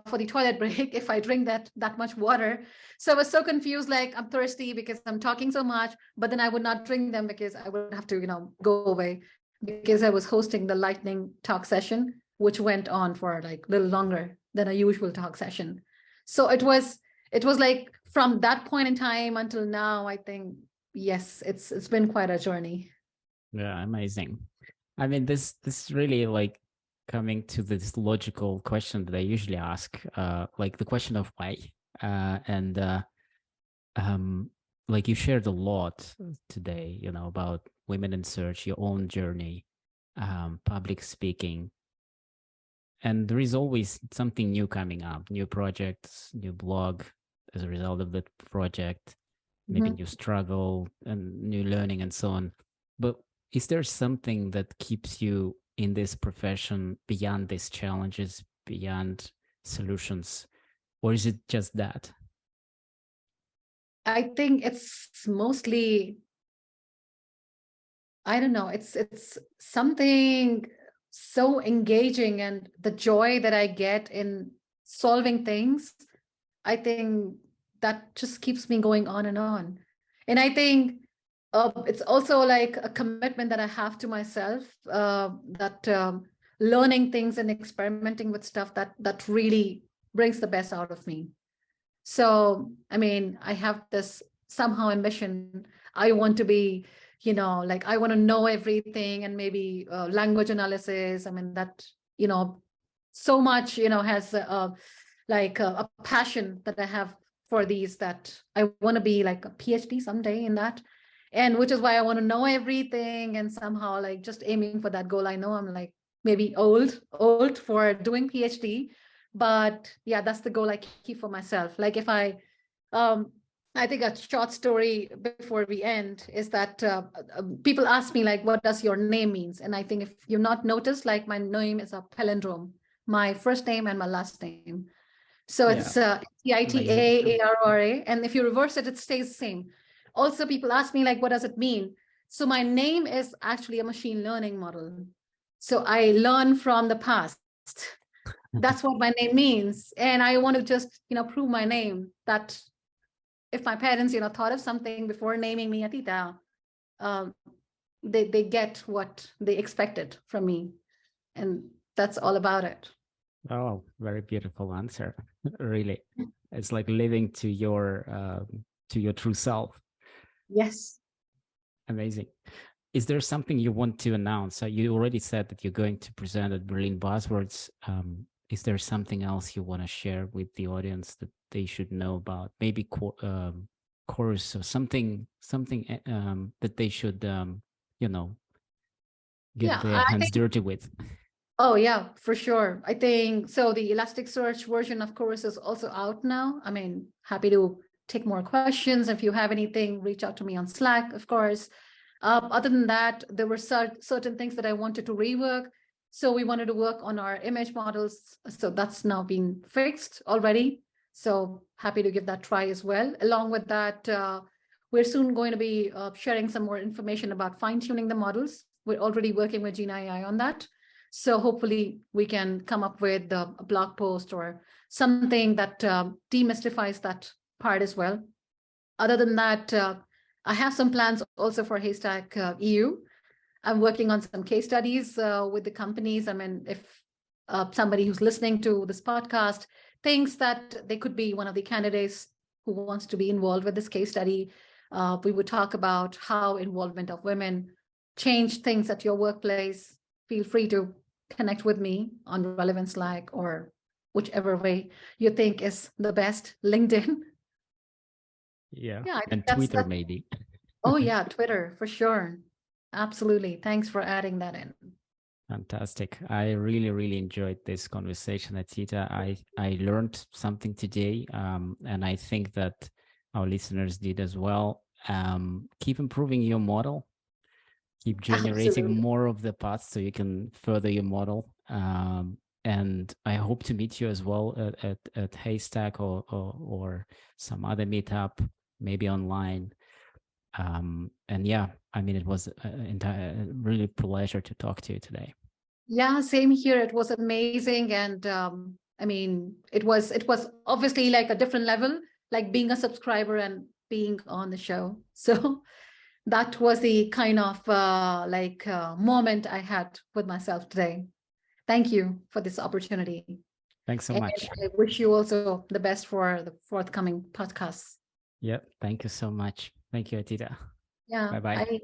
for the toilet break if I drink that much water. So I was so confused, like I'm thirsty because I'm talking so much, but then I would not drink them because I would have to, go away because I was hosting the lightning talk session, which went on for like a little longer than a usual talk session. So it was like from that point in time until now, I think, yes, it's been quite a journey. Yeah, amazing. I mean, this really like coming to this logical question that I usually ask, like the question of why. And um, like you shared a lot today, about women in search, your own journey, public speaking, and there is always something new coming up, new projects, new blog as a result of that project, maybe Mhm. new struggle and new learning and so on. But is there something that keeps you in this profession beyond these challenges, beyond solutions, or is it just that? I think it's mostly, I don't know, it's something so engaging, and the joy that I get in solving things, I think that just keeps me going on and on. And I think it's also like a commitment that I have to myself, that learning things and experimenting with stuff that really brings the best out of me. So, I have this somehow ambition. I want to be, like I want to know everything, and maybe language analysis. That, so much, has like a passion that I have for these, that I want to be like a PhD someday in that. And which is why I want to know everything, and somehow like just aiming for that goal. I know I'm like maybe old for doing PhD, but yeah, that's the goal I keep for myself. Like if um I think a short story before we end is that people ask me like, what does your name means? And I think if you've not noticed, like my name is a palindrome, my first name and my last name. So Yeah, it's amazing. Titaarora, and if you reverse it, it stays the same. Also, people ask me like, what does it mean? So my name is actually a machine learning model. So I learn from the past. That's what my name means. And I want to just, prove my name, that if my parents, thought of something before naming me Atita, um, they get what they expected from me. And that's all about it. Oh, very beautiful answer. Really, it's like living to your true self. Yes. Amazing. Is there something you want to announce? So you already said that you're going to present at Berlin Buzzwords. Is there something else you want to share with the audience that they should know about? Maybe course or something that they should, you know, get Yeah, their I hands think dirty with. Oh yeah, for sure. I think so. The Elasticsearch version of Chorus is also out now. I mean, happy to take more questions. If you have anything, reach out to me on Slack, of course. Other than that, there were certain things that I wanted to rework. So we wanted to work on our image models. So that's now been fixed already. So happy to give that try as well. Along with that, we're soon going to be sharing some more information about fine-tuning the models. We're already working with Gina AI on that. So hopefully we can come up with a blog post or something that demystifies that part as well. Other than that, I have some plans also for Haystack EU. I'm working on some case studies with the companies. I mean, if somebody who's listening to this podcast thinks that they could be one of the candidates who wants to be involved with this case study, we would talk about how involvement of women change things at your workplace. Feel free to connect with me on Relevance Slack or whichever way you think is the best. LinkedIn. Yeah. Yeah, I think And Twitter, that's maybe. oh yeah, Twitter for sure. Absolutely. Thanks for adding that in. Fantastic. I really, really enjoyed this conversation, Atita. I learned something today, and I think that our listeners did as well. Keep improving your model. Keep generating Absolutely. more of the paths so you can further your model. And I hope to meet you as well at Haystack or some other meetup, maybe online. And yeah, I mean, it was really pleasure to talk to you today. Yeah, same here. It was amazing. And I mean, it was obviously like a different level, like being a subscriber and being on the show. So that was the kind of moment I had with myself today. Thank you for this opportunity. Thanks so And much. I wish you also the best for the forthcoming podcasts. Yep. Thank you so much. Thank you, Atita. Yeah, Bye bye. bye.